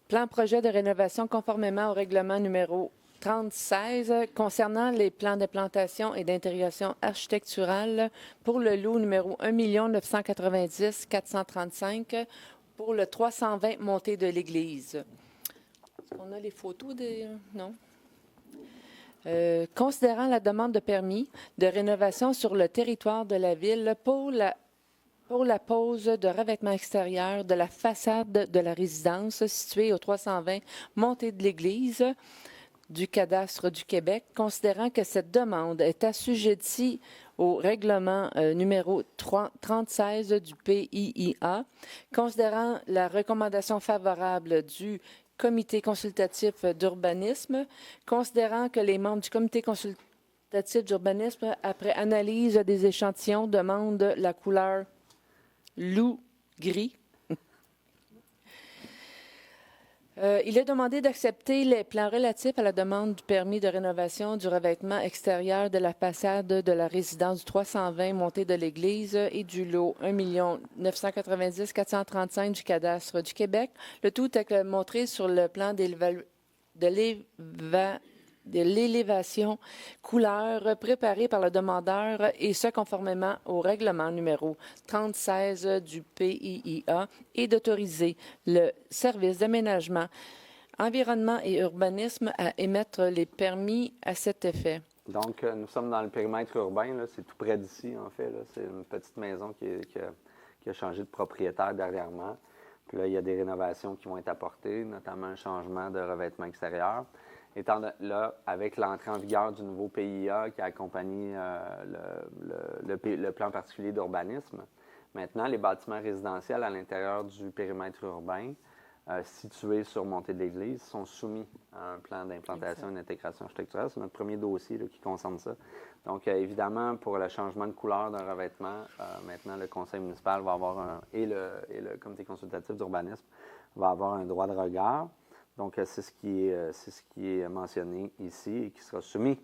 Plan projet de rénovation conformément au règlement numéro 3016 concernant les plans d'implantation et d'intégration architecturale pour le lot numéro 1 990 435 pour le 320 montée de l'église. Est-ce qu'on a les photos des... Non. Considérant la demande de permis de rénovation sur le territoire de la ville pour la pose de revêtement extérieur de la façade de la résidence située au 320 montée de l'église du cadastre du Québec, considérant que cette demande est assujettie au règlement numéro 3016 du PIIA, considérant la recommandation favorable du comité consultatif d'urbanisme, considérant que les membres du comité consultatif d'urbanisme, après analyse des échantillons, demandent la couleur loup-gris. Il est demandé d'accepter les plans relatifs à la demande du permis de rénovation du revêtement extérieur de la façade de la résidence du 320 montée de l'église et du lot 1 990 435 du cadastre du Québec. Le tout est montré sur le plan l'élévation couleur préparée par le demandeur et ce conformément au règlement numéro 3016 du PIIA et d'autoriser le service d'aménagement, environnement et urbanisme à émettre les permis à cet effet. Donc, nous sommes dans le périmètre urbain, là, c'est tout près d'ici, en fait. Là. C'est une petite maison qui a changé de propriétaire dernièrement. Puis là, il y a des rénovations qui vont être apportées, notamment un changement de revêtement extérieur. Étant là, avec l'entrée en vigueur du nouveau PIA qui a accompagné le plan particulier d'urbanisme, maintenant, les bâtiments résidentiels à l'intérieur du périmètre urbain situés sur Montée de l'Église sont soumis à un plan d'implantation et d'intégration architecturale. C'est notre premier dossier là, qui concerne ça. Donc, évidemment, pour le changement de couleur d'un revêtement, maintenant, le conseil municipal va avoir et le comité consultatif d'urbanisme va avoir un droit de regard. Donc, c'est ce qui est mentionné ici et qui sera soumis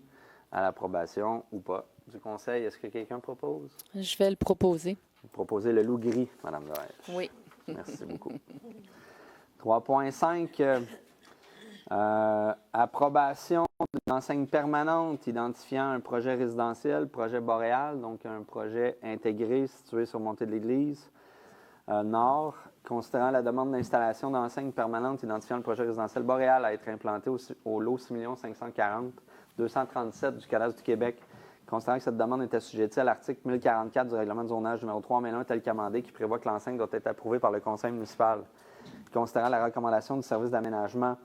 à l'approbation ou pas du conseil. Est-ce que quelqu'un propose? Je vais le proposer. Vous proposez le loup gris, Mme Dorèche. Oui. Merci beaucoup. 3.5, approbation d'une enseigne permanente identifiant un projet résidentiel, projet boréal, donc un projet intégré situé sur Montée de l'Église nord, considérant la demande d'installation d'enseigne permanente identifiant le projet résidentiel boréal à être implanté au lot 6 540 237 du cadastre du Québec, considérant que cette demande est assujettie à l'article 1044 du règlement de zonage numéro 3-1001 tel qu'amendé qui prévoit que l'enseigne doit être approuvée par le conseil municipal. Considérant la recommandation du service d'aménagement,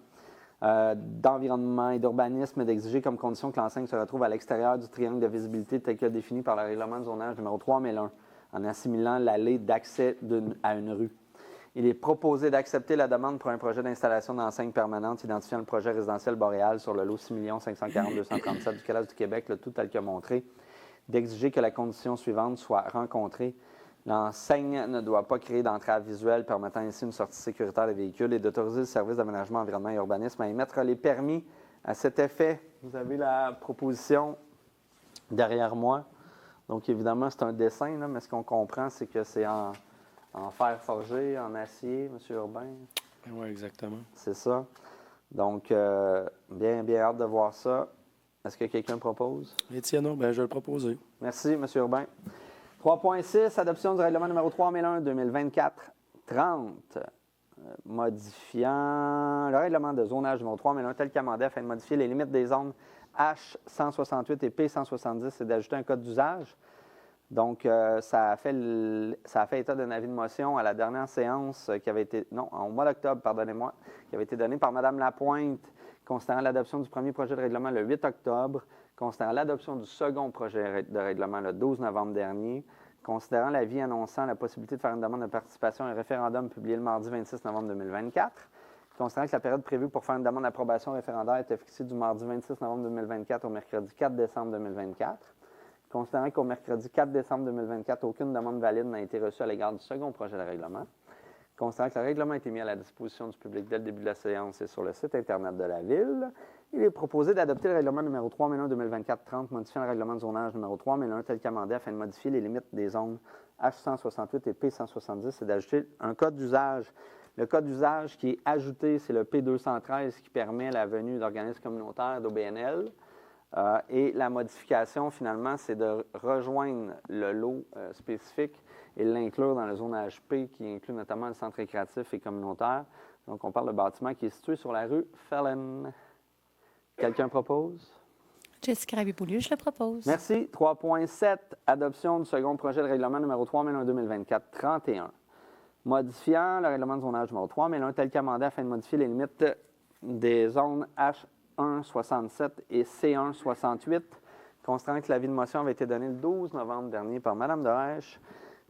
d'environnement et d'urbanisme d'exiger comme condition que l'enseigne se retrouve à l'extérieur du triangle de visibilité tel que défini par le règlement de zonage numéro 3001 en assimilant l'allée d'accès à une rue. Il est proposé d'accepter la demande pour un projet d'installation d'enseigne permanente identifiant le projet résidentiel boréal sur le lot 6 540 237 du cadastre du Québec, le tout tel que montré, d'exiger que la condition suivante soit rencontrée. L'enseigne ne doit pas créer d'entrave visuelle permettant ainsi une sortie sécuritaire des véhicules et d'autoriser le service d'aménagement, environnement et urbanisme à émettre les permis à cet effet. Vous avez la proposition derrière moi. Donc, évidemment, c'est un dessin, là, mais ce qu'on comprend, c'est que c'est en fer forgé, en acier, M. Urbain. Oui, exactement. C'est ça. Donc, bien hâte de voir ça. Est-ce que quelqu'un propose? Étienne, je vais le proposer. Merci, M. Urbain. 3.6, adoption du règlement numéro 3001-2024-30, modifiant le règlement de zonage numéro 3001 tel qu'amendé afin de modifier les limites des zones H168 et P170 et d'ajouter un code d'usage. Donc, ça a fait état d'un avis de motion à la dernière séance qui avait été, au mois d'octobre, pardonnez-moi, qui avait été donné par Mme Lapointe, considérant l'adoption du premier projet de règlement le 8 octobre, considérant l'adoption du second projet de règlement le 12 novembre dernier, considérant l'avis annonçant la possibilité de faire une demande de participation à un référendum publié le mardi 26 novembre 2024, considérant que la période prévue pour faire une demande d'approbation référendaire était fixée du mardi 26 novembre 2024 au mercredi 4 décembre 2024, considérant qu'au mercredi 4 décembre 2024, aucune demande valide n'a été reçue à l'égard du second projet de règlement, considérant que le règlement a été mis à la disposition du public dès le début de la séance et sur le site Internet de la Ville, il est proposé d'adopter le règlement numéro 3001-2024-30, modifiant le règlement de zonage numéro 3001 tel qu'amendé afin de modifier les limites des zones H168 et P170 et d'ajouter un code d'usage. Le code d'usage qui est ajouté, c'est le P213 qui permet la venue d'organismes communautaires d'OBNL. Et la modification, finalement, c'est de rejoindre le lot spécifique et l'inclure dans le zonage P qui inclut notamment le centre récréatif et communautaire. Donc, on parle de bâtiment qui est situé sur la rue Fellen. Quelqu'un propose? Jessica Rabi-Beaulieu, je le propose. Merci. 3.7, adoption du second projet de règlement numéro 3001-2024-31, modifiant le règlement de zonage numéro 3001 tel qu'amendé afin de modifier les limites des zones H167 et C168, considérant que l'avis de motion avait été donné le 12 novembre dernier par Mme Dorèche,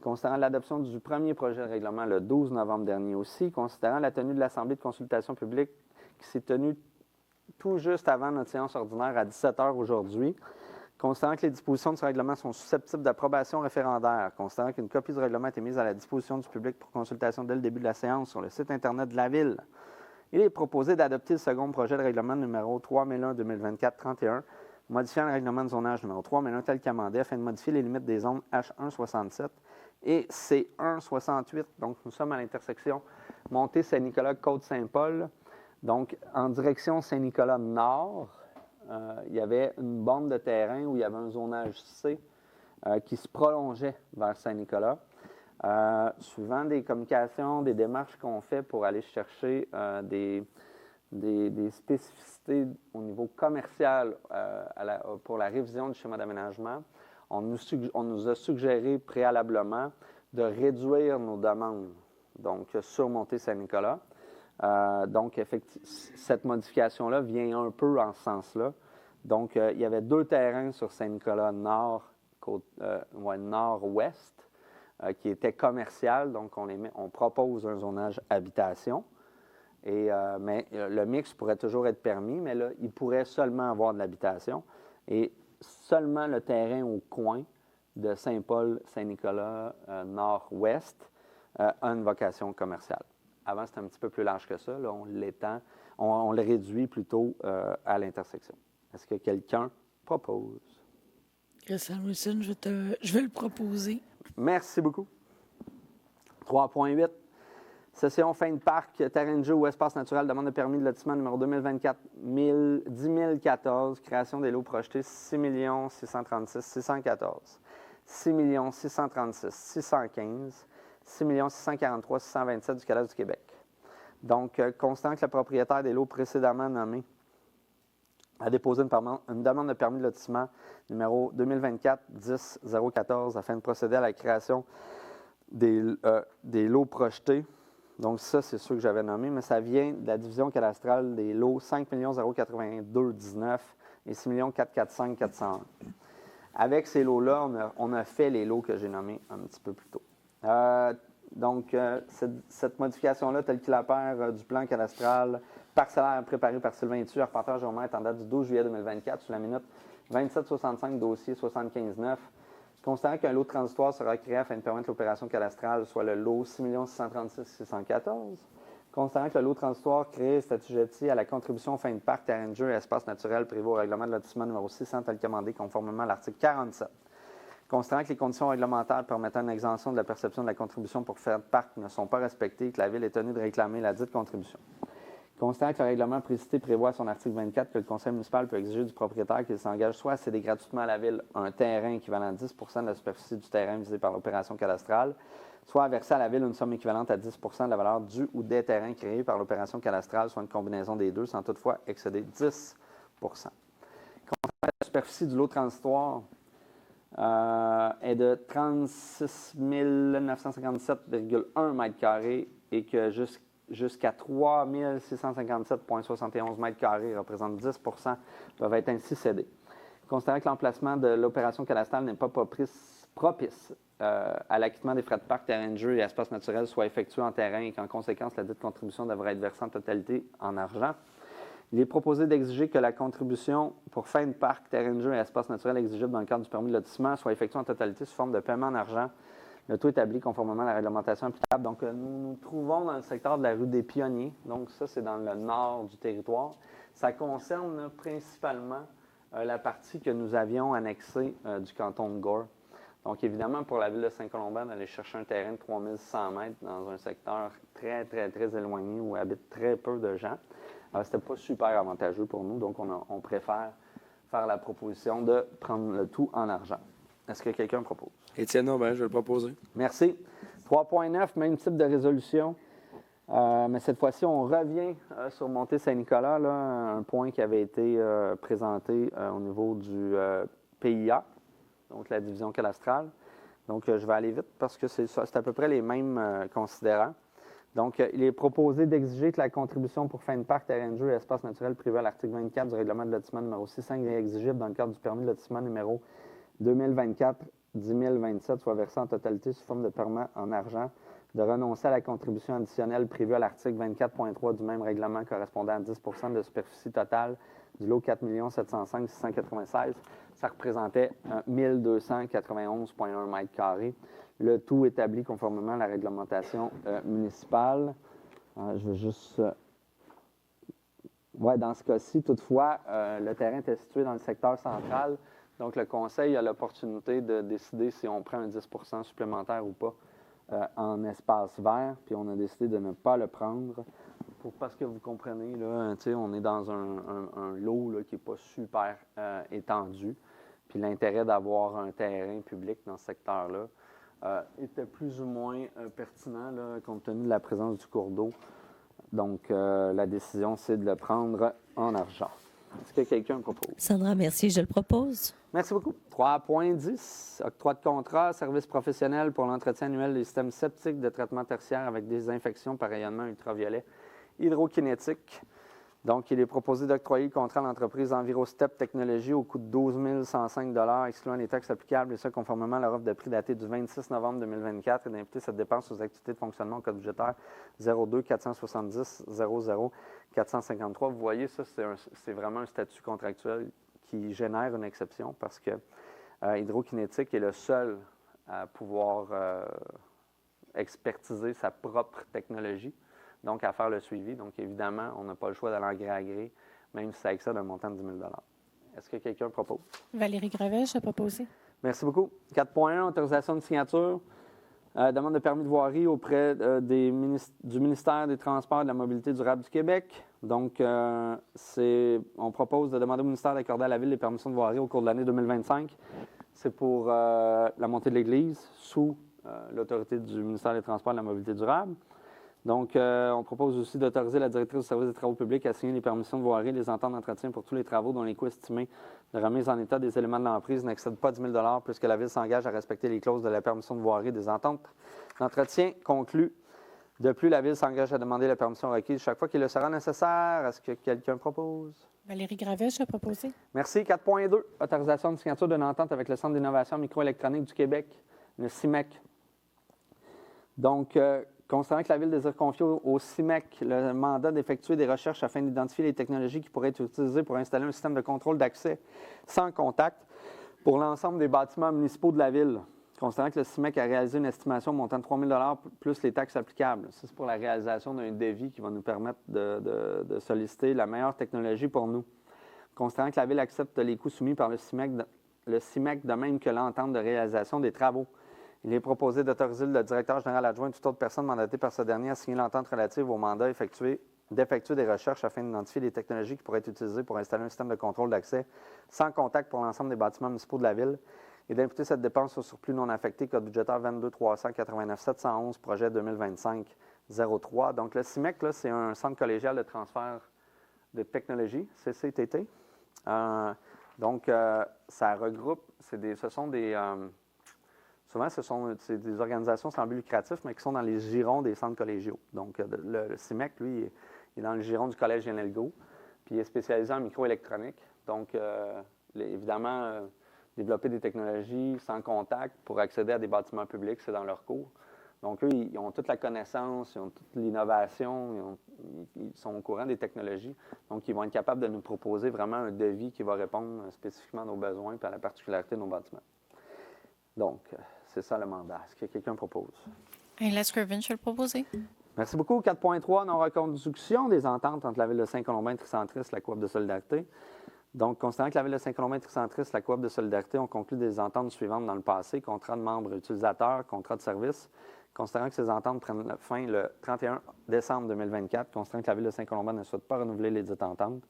considérant l'adoption du premier projet de règlement le 12 novembre dernier aussi, considérant la tenue de l'Assemblée de consultation publique qui s'est tenue tout juste avant notre séance ordinaire à 17h aujourd'hui, considérant que les dispositions de ce règlement sont susceptibles d'approbation référendaire, considérant qu'une copie du règlement a été mise à la disposition du public pour consultation dès le début de la séance sur le site Internet de la Ville, il est proposé d'adopter le second projet de règlement numéro 3001-2024-31, modifiant le règlement de zonage numéro 3001 tel qu'amendé afin de modifier les limites des zones H167 et C168. Donc, nous sommes à l'intersection Montée-Saint-Nicolas-Côte-Saint-Paul. Donc, en direction Saint-Nicolas Nord, il y avait une bande de terrain où il y avait un zonage C qui se prolongeait vers Saint-Nicolas. Suivant des communications, des démarches qu'on fait pour aller chercher des spécificités au niveau commercial pour la révision du schéma d'aménagement, on nous a suggéré préalablement de réduire nos demandes, donc sur Montée Saint-Nicolas. Donc, effectivement, cette modification-là vient un peu en ce sens-là. Donc, il y avait 2 terrains sur Saint-Nicolas nord-ouest qui étaient commerciaux. Donc, on propose un zonage habitation. Mais le mix pourrait toujours être permis, mais là, il pourrait seulement avoir de l'habitation. Et seulement le terrain au coin de Saint-Paul, Saint-Nicolas, nord-ouest, a une vocation commerciale. Avant, c'était un petit peu plus large que ça. Là, on l'étend, on le réduit plutôt à l'intersection. Est-ce que quelqu'un propose? Christian Wilson, je vais le proposer. Merci beaucoup. 3.8. Session fin de parc, terrain de jeu ou espace naturel, demande de permis de lotissement numéro 2024 10014, création des lots projetés 6 636 614, 6 636 615, 6 643 627 du Cadastre du Québec. Donc, constatant que le propriétaire des lots précédemment nommés a déposé une demande de permis de lotissement numéro 2024-10-014 afin de procéder à la création des lots projetés. Donc, ça, c'est ceux que j'avais nommés, mais ça vient de la division cadastrale des lots 5 082 19 et 6 445 401. Avec ces lots-là, on a fait les lots que j'ai nommés un petit peu plus tôt. Cette modification-là, telle qu'il apparaît du plan cadastral parcellaire préparé par Sylvain Thuy, arpenteur géomètre en date du 12 juillet 2024, sous la minute 2765, dossier 75-9, constatant qu'un lot transitoire sera créé afin de permettre l'opération cadastrale, soit le lot 6 636 614. Constatant que le lot transitoire créé est assujetti à la contribution fin de parc, terrain de jeu et espace naturel prévu au règlement de lotissement numéro 600 tel commandé conformément à l'article 47. Constatant que les conditions réglementaires permettant une exemption de la perception de la contribution pour faire de parc ne sont pas respectées et que la Ville est tenue de réclamer la dite contribution. Constatant que le règlement précité prévoit à son article 24 que le conseil municipal peut exiger du propriétaire qu'il s'engage soit à céder gratuitement à la Ville un terrain équivalent à 10 de la superficie du terrain visé par l'opération cadastrale, soit à verser à la Ville une somme équivalente à 10 de la valeur du ou des terrains créés par l'opération cadastrale, soit une combinaison des deux, sans toutefois excéder 10 Constatant que la superficie du lot transitoire est de 36 957,1 m² et que jusqu'à 3 657,71 m² représentent 10 peuvent être ainsi cédés. Considérant que l'emplacement de l'opération cadastrale n'est pas propice à l'acquittement des frais de parc, terrain de jeu et espace naturel soit effectué en terrain et qu'en conséquence, la dite contribution devrait être versée en totalité en argent, il est proposé d'exiger que la contribution pour fin de parc, terrain de jeu et espace naturel exigible dans le cadre du permis de lotissement soit effectuée en totalité sous forme de paiement en argent, le tout établi conformément à la réglementation applicable. Donc, nous nous trouvons dans le secteur de la rue des Pionniers. Donc, ça, c'est dans le nord du territoire. Ça concerne là, principalement la partie que nous avions annexée du canton de Gore. Donc, évidemment, pour la ville de Saint-Colomban, d'aller chercher un terrain de 3100 mètres dans un secteur très, très, très éloigné où habitent très peu de gens, c'était pas super avantageux pour nous. Donc, on préfère faire la proposition de prendre le tout en argent. Est-ce que quelqu'un propose? Étienne Aubin, je vais le proposer. Merci. 3.9, même type de résolution. Mais cette fois-ci, on revient sur Montée Saint-Nicolas, là, un point qui avait été présenté au niveau du PIA, donc la division cadastrale. Donc, je vais aller vite parce que c'est à peu près les mêmes considérants. Donc, il est proposé d'exiger que la contribution pour fin de parc, terrain de jeu et espace naturel prévu à l'article 24 du règlement de lotissement numéro 600 est exigible dans le cadre du permis de lotissement numéro 2024-10 027 soit versé en totalité sous forme de paiement en argent, de renoncer à la contribution additionnelle prévue à l'article 24.3 du même règlement correspondant à 10 de superficie totale du lot 4 705 696. Ça représentait 1291,1 m². Le tout établi conformément à la réglementation municipale. Je vais juste... dans ce cas-ci, toutefois, le terrain était situé dans le secteur central. Donc, le conseil a l'opportunité de décider si on prend un 10 supplémentaire ou pas en espace vert. Puis, on a décidé de ne pas le prendre parce que vous comprenez, là, on est dans un lot là, qui n'est pas super étendu. Puis l'intérêt d'avoir un terrain public dans ce secteur-là était plus ou moins pertinent là, compte tenu de la présence du cours d'eau. Donc, la décision, c'est de le prendre en argent. Est-ce que quelqu'un propose? Sandra Mercier, je le propose. Merci beaucoup. 3.10, octroi de contrat, service professionnel pour l'entretien annuel des systèmes septiques de traitement tertiaire avec désinfection par rayonnement ultraviolet hydrokinétique. Donc, il est proposé d'octroyer le contrat à l'entreprise EnviroStep Technologies au coût de 12 105 $, excluant les taxes applicables, et ça conformément à leur offre de prix datée du 26 novembre 2024, et d'imputer cette dépense aux activités de fonctionnement au code budgétaire 02 470 00 453. Vous voyez, ça, c'est vraiment un statut contractuel qui génère une exception parce que Hydrokinétique est le seul à pouvoir expertiser sa propre technologie, donc à faire le suivi. Donc, évidemment, on n'a pas le choix d'aller en gré à gré, même si ça excède un montant de 10 000 $. Est-ce que quelqu'un propose? Valérie Gravel, je proposé. Merci beaucoup. 4.1, autorisation de signature. Demande de permis de voirie auprès du ministère des Transports et de la Mobilité durable du Québec. Donc, on propose de demander au ministère d'accorder à la Ville les permissions de voirie au cours de l'année 2025. C'est pour la montée de l'Église sous l'autorité du ministère des Transports et de la Mobilité durable. Donc, on propose aussi d'autoriser la directrice du service des travaux publics à signer les permissions de voirie et les ententes d'entretien pour tous les travaux dont les coûts estimés de remise en état des éléments de l'emprise n'excèdent pas 10 000 $ puisque la Ville s'engage à respecter les clauses de la permission de voirie et des ententes d'entretien conclues. De plus, la Ville s'engage à demander la permission requise chaque fois qu'il le sera nécessaire. Est-ce que quelqu'un propose? Valérie Gravel, je proposé. Merci. 4.2, autorisation de signature d'une entente avec le Centre d'innovation microélectronique du Québec, le CIMEC. Donc, considérant que la Ville désire confier au CIMEC le mandat d'effectuer des recherches afin d'identifier les technologies qui pourraient être utilisées pour installer un système de contrôle d'accès sans contact pour l'ensemble des bâtiments municipaux de la Ville. Considérant que le CIMEC a réalisé une estimation montant de 3 000 $ plus les taxes applicables. Ça, c'est pour la réalisation d'un devis qui va nous permettre de solliciter la meilleure technologie pour nous. Considérant que la Ville accepte les coûts soumis par le CIMEC de même que l'entente de réalisation des travaux. Il est proposé d'autoriser le directeur général adjoint et toute autre personne mandatée par ce dernier à signer l'entente relative au mandat d'effectuer des recherches afin d'identifier les technologies qui pourraient être utilisées pour installer un système de contrôle d'accès sans contact pour l'ensemble des bâtiments municipaux de la Ville et d'imputer cette dépense au surplus non affecté, code budgétaire 22 389 711, projet 2025-03. Donc, le CIMEC, là, c'est un centre collégial de transfert de technologie, CCTT. Donc, ça regroupe, souvent, c'est des organisations sans but lucratif, mais qui sont dans les girons des centres collégiaux. Donc, le CIMEC, lui, il est dans le giron du Collège Lionel Gault, puis il est spécialisé en microélectronique. Donc, évidemment, développer des technologies sans contact pour accéder à des bâtiments publics, c'est dans leur cours. Donc, eux, ils ont toute la connaissance, ils ont toute l'innovation, ils sont au courant des technologies. Donc, ils vont être capables de nous proposer vraiment un devis qui va répondre spécifiquement à nos besoins et à la particularité de nos bâtiments. Donc, c'est ça le mandat. Est-ce que quelqu'un propose? Angela Scriven, je vais le proposer. Merci beaucoup. 4.3, non-reconduction des ententes entre la Ville de Saint-Colombin et Tricentris, la Coop de solidarité. Donc, considérant que la Ville de Saint-Colombin et Tricentris, la Coop de solidarité ont conclu des ententes suivantes dans le passé, contrat de membres utilisateurs, contrat de service. Considérant que ces ententes prennent fin le 31 décembre 2024, considérant que la Ville de Saint-Colombin ne souhaite pas renouveler les dites ententes,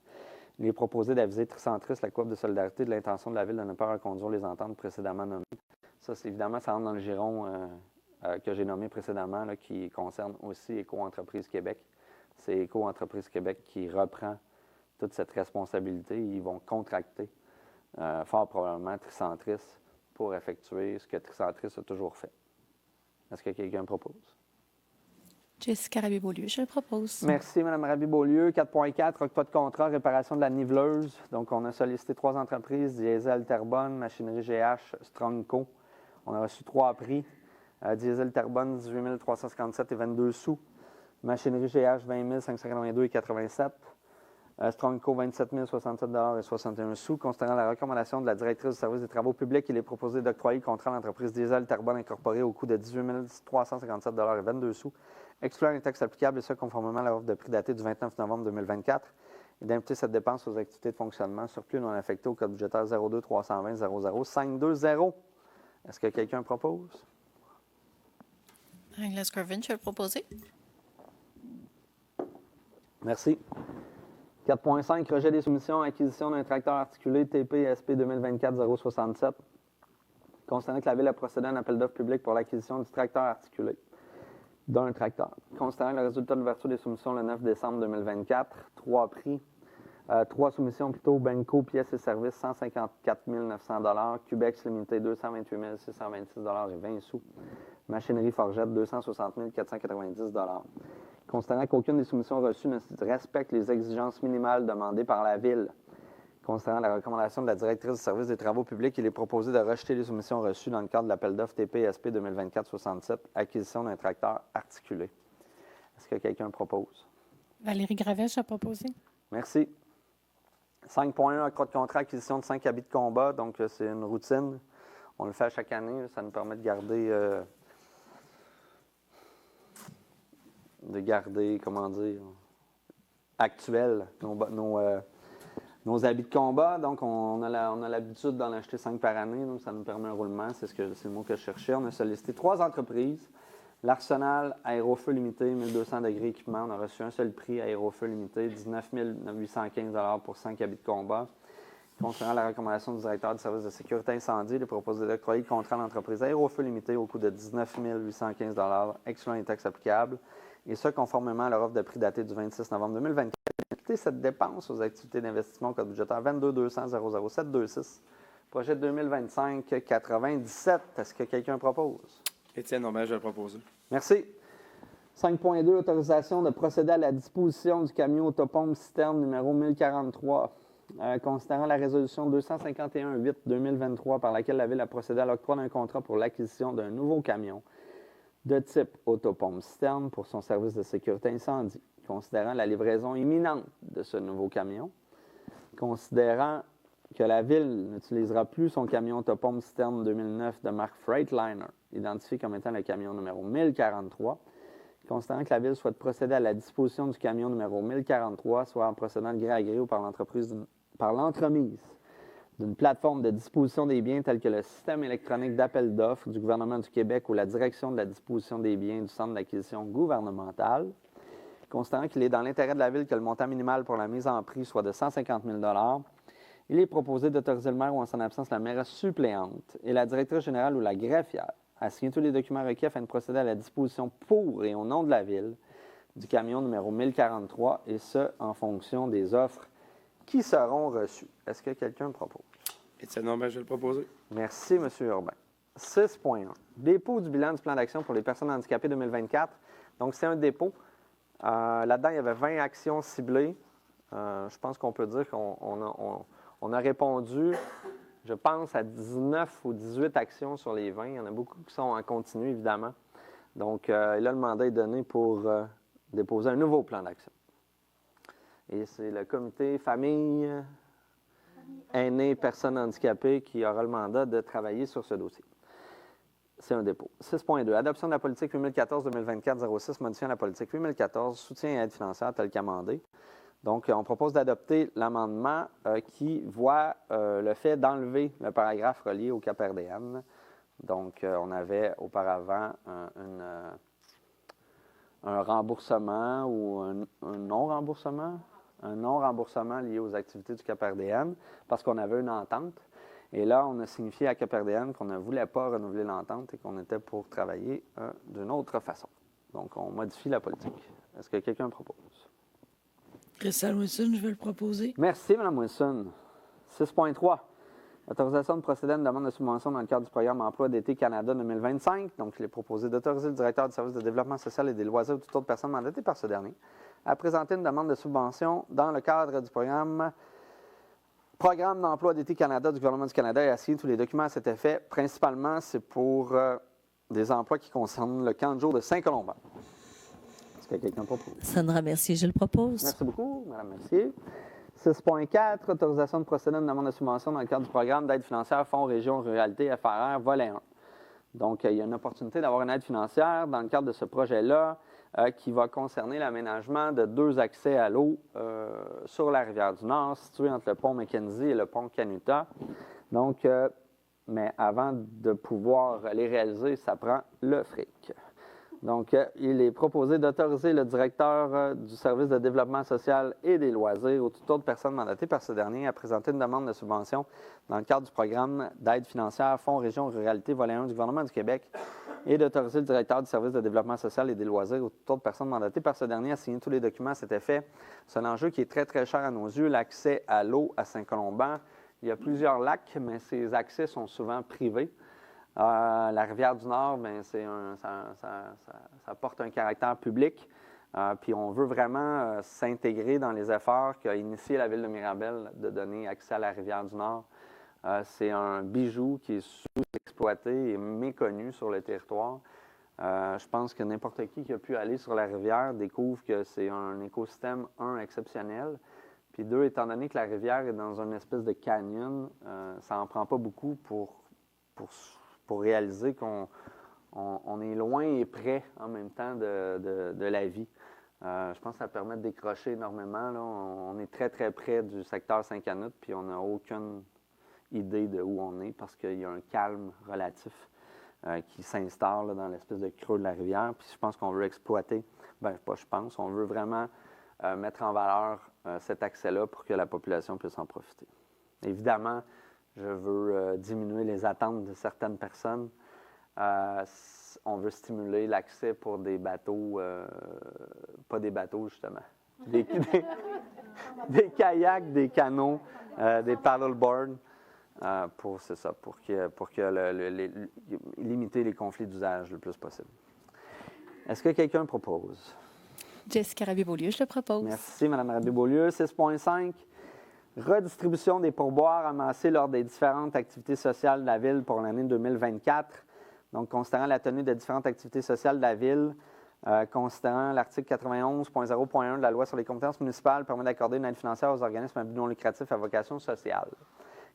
il est proposé d'aviser Tricentris, la Coop de solidarité, de l'intention de la Ville de ne pas reconduire les ententes précédemment nommées. Ça, évidemment, ça rentre dans le giron que j'ai nommé précédemment, là, qui concerne aussi Éco-Entreprise Québec. C'est Éco-Entreprise Québec qui reprend toute cette responsabilité. Ils vont contracter fort probablement Tricentris pour effectuer ce que Tricentris a toujours fait. Est-ce que quelqu'un propose? Jessica Rabier-Beaulieu, je le propose. Merci, Mme Rabier-Beaulieu. 4.4, octroi de contrat, réparation de la niveleuse. Donc, on a sollicité 3 entreprises, Diesel Terrebonne, Machinerie GH, Strongco. On a reçu 3 prix. Diesel Terrebonne, 18 357 et 22 sous. Machinerie GH, 20 582 et 87. Strongco, 27 067 $ et 61 sous. Considérant la recommandation de la directrice du service des travaux publics, il est proposé d'octroyer le contrat à l'entreprise Diesel Terrebonne Incorporée au coût de 18 357 $ et 22 sous, excluant les taxes applicables, et ça conformément à l'offre de prix datée du 29 novembre 2024, et d'imputer cette dépense aux activités de fonctionnement surplus non affecté au code budgétaire 02 320 00 520. Est-ce que quelqu'un propose? Angela Scriven, je vais le proposer. Merci. 4.5, rejet des soumissions, acquisition d'un tracteur articulé TP-SP 2024-067. Considérant que la Ville a procédé à un appel d'offres public pour l'acquisition du tracteur articulé d'un tracteur. Considérant le résultat de l'ouverture des soumissions le 9 décembre 2024, 3 prix, 3 soumissions plutôt, Benco, pièces et services, 154 900 $, Cubex Limité, 228 626 $ et 20 sous, Machinerie Forgette, 260 490 $. Considérant qu'aucune des soumissions reçues ne respecte les exigences minimales demandées par la Ville, considérant la recommandation de la directrice du service des travaux publics, il est proposé de rejeter les soumissions reçues dans le cadre de l'appel d'offres TP-SP 2024-67, acquisition d'un tracteur articulé. Est-ce que quelqu'un propose? Valérie Gravèche a proposé. Merci. 5.1, octroi de contrat, acquisition de 5 habits de combat. Donc, c'est une routine. On le fait à chaque année. Ça nous permet de garder, comment dire, actuel nos habits de combat. Donc, on a l'habitude d'en acheter 5 par année. Donc, ça nous permet un roulement. C'est le mot que je cherchais. On a sollicité 3 entreprises. L'Arsenal Aérofeu Limité, 1200 degrés équipement. On a reçu un seul prix Aérofeu Limité, 19 815 $ pour 5 habits de combat. Concernant la recommandation du directeur du service de sécurité incendie, il est proposé d'octroyer le contrat à l'entreprise Aérofeu Limité au coût de 19 815 $, excluant les taxes applicables, et ce, conformément à leur offre de prix datée du 26 novembre 2024. Imputer cette dépense aux activités d'investissement au code budgétaire 22 200 00726, projet 2025-97. Est-ce que quelqu'un propose? Étienne Aubin, je vais le proposer. Merci. 5.2, autorisation de procéder à la disposition du camion autopompe citerne numéro 1043. Considérant la résolution 251-8-2023 par laquelle la Ville a procédé à l'octroi d'un contrat pour l'acquisition d'un nouveau camion de type autopompe citerne pour son service de sécurité incendie. Considérant la livraison imminente de ce nouveau camion, considérant que la Ville n'utilisera plus son camion autopompe citerne 2009 de marque Freightliner, identifié comme étant le camion numéro 1043, considérant que la Ville souhaite procéder à la disposition du camion numéro 1043, soit en procédant de gré à gré ou par l'entremise d'une plateforme de disposition des biens telle que le système électronique d'appel d'offres du gouvernement du Québec ou la direction de la disposition des biens du centre d'acquisition gouvernementale, considérant qu'il est dans l'intérêt de la Ville que le montant minimal pour la mise en prix soit de 150 000 $, il est proposé d'autoriser le maire ou en son absence la mairesse suppléante et la directrice générale ou la greffière à signer tous les documents requis afin de procéder à la disposition pour et au nom de la Ville du camion numéro 1043, et ce, en fonction des offres qui seront reçues. Est-ce que quelqu'un propose? Étienne Aubin, je vais le proposer. Merci, M. Urbain. 6.1. Dépôt du bilan du plan d'action pour les personnes handicapées 2024. Donc, c'est un dépôt. Là-dedans, il y avait 20 actions ciblées. Je pense qu'on peut dire qu'on a répondu, je pense, à 19 ou 18 actions sur les 20. Il y en a beaucoup qui sont en continu, évidemment. Donc, là, le mandat est donné pour déposer un nouveau plan d'action. Et c'est le comité famille, aînés, personnes handicapées qui aura le mandat de travailler sur ce dossier. C'est un dépôt. 6.2. Adoption de la politique 2014-2024-06, modifiant la politique 2014, soutien et aide financière tel qu'amendé. Donc, on propose d'adopter l'amendement qui voit le fait d'enlever le paragraphe relié au CAP-RDN. Donc, on avait auparavant un remboursement ou un non-remboursement. Un non-remboursement lié aux activités du CAP-RDN parce qu'on avait une entente. Et là, on a signifié à CAP-RDN qu'on ne voulait pas renouveler l'entente et qu'on était pour travailler d'une autre façon. Donc, on modifie la politique. Est-ce que quelqu'un propose? Crystal Wilson, je vais le proposer. Merci, Mme Wilson. 6.3. Autorisation de procéder à une demande de subvention dans le cadre du programme Emploi d'été Canada 2025. Donc, il est proposé d'autoriser le directeur du service de développement social et des loisirs ou toute autre personne mandatée par ce dernier à présenter une demande de subvention dans le cadre du programme d'emploi d'été Canada du gouvernement du Canada et à signer tous les documents à cet effet. Principalement, c'est pour des emplois qui concernent le camp de jour de Saint-Colomban. Est-ce que quelqu'un propose? Sandra Mercier, je le propose. Merci beaucoup, Mme Mercier. 6.4, autorisation de procéder à une demande de subvention dans le cadre du programme d'aide financière Fonds Région Ruralité FRR, volet 1. Donc, il y a une opportunité d'avoir une aide financière dans le cadre de ce projet-là qui va concerner l'aménagement de 2 accès à l'eau sur la Rivière-du-Nord, situés entre le pont Mackenzie et le pont Canuta. Donc, mais avant de pouvoir les réaliser, ça prend le fric. Donc, il est proposé d'autoriser le directeur du service de développement social et des loisirs ou toute autre personne mandatée par ce dernier à présenter une demande de subvention dans le cadre du programme d'aide financière Fonds Région Ruralité Volet 1 du gouvernement du Québec et d'autoriser le directeur du service de développement social et des loisirs ou toute autre personne mandatée par ce dernier à signer tous les documents à cet effet. C'est un enjeu qui est très, très cher à nos yeux, l'accès à l'eau à Saint-Colomban. Il y a plusieurs lacs, mais ces accès sont souvent privés. La rivière du Nord, bien, ça porte un caractère public. Puis on veut vraiment s'intégrer dans les efforts qu'a initié la Ville de Mirabel de donner accès à la rivière du Nord. C'est un bijou qui est sous-exploité et méconnu sur le territoire. Je pense que n'importe qui a pu aller sur la rivière découvre que c'est un écosystème, exceptionnel. Puis deux, étant donné que la rivière est dans une espèce de canyon, ça n'en prend pas beaucoup pour réaliser qu'on est loin et près en même temps de la vie. Je pense que ça permet de décrocher énormément. Là. On est très, très près du secteur Saint-Canute, puis on n'a aucune idée de où on est parce qu'il y a un calme relatif qui s'installe là, dans l'espèce de creux de la rivière. Puis je pense qu'on veut exploiter, on veut vraiment mettre en valeur cet accès-là pour que la population puisse en profiter. Évidemment, je veux diminuer les attentes de certaines personnes. On veut stimuler l'accès pour des bateaux, pas des bateaux justement, des kayaks, des canots, des paddleboards, pour limiter les conflits d'usage le plus possible. Est-ce que quelqu'un propose? Jessica Rabier-Beaulieu, je le propose. Merci, Mme Rabier-Beaulieu. 6.5. Redistribution des pourboires amassés lors des différentes activités sociales de la Ville pour l'année 2024. Donc, considérant la tenue des différentes activités sociales de la Ville, considérant l'article 91.0.1 de la Loi sur les compétences municipales permet d'accorder une aide financière aux organismes à but non lucratif à vocation sociale.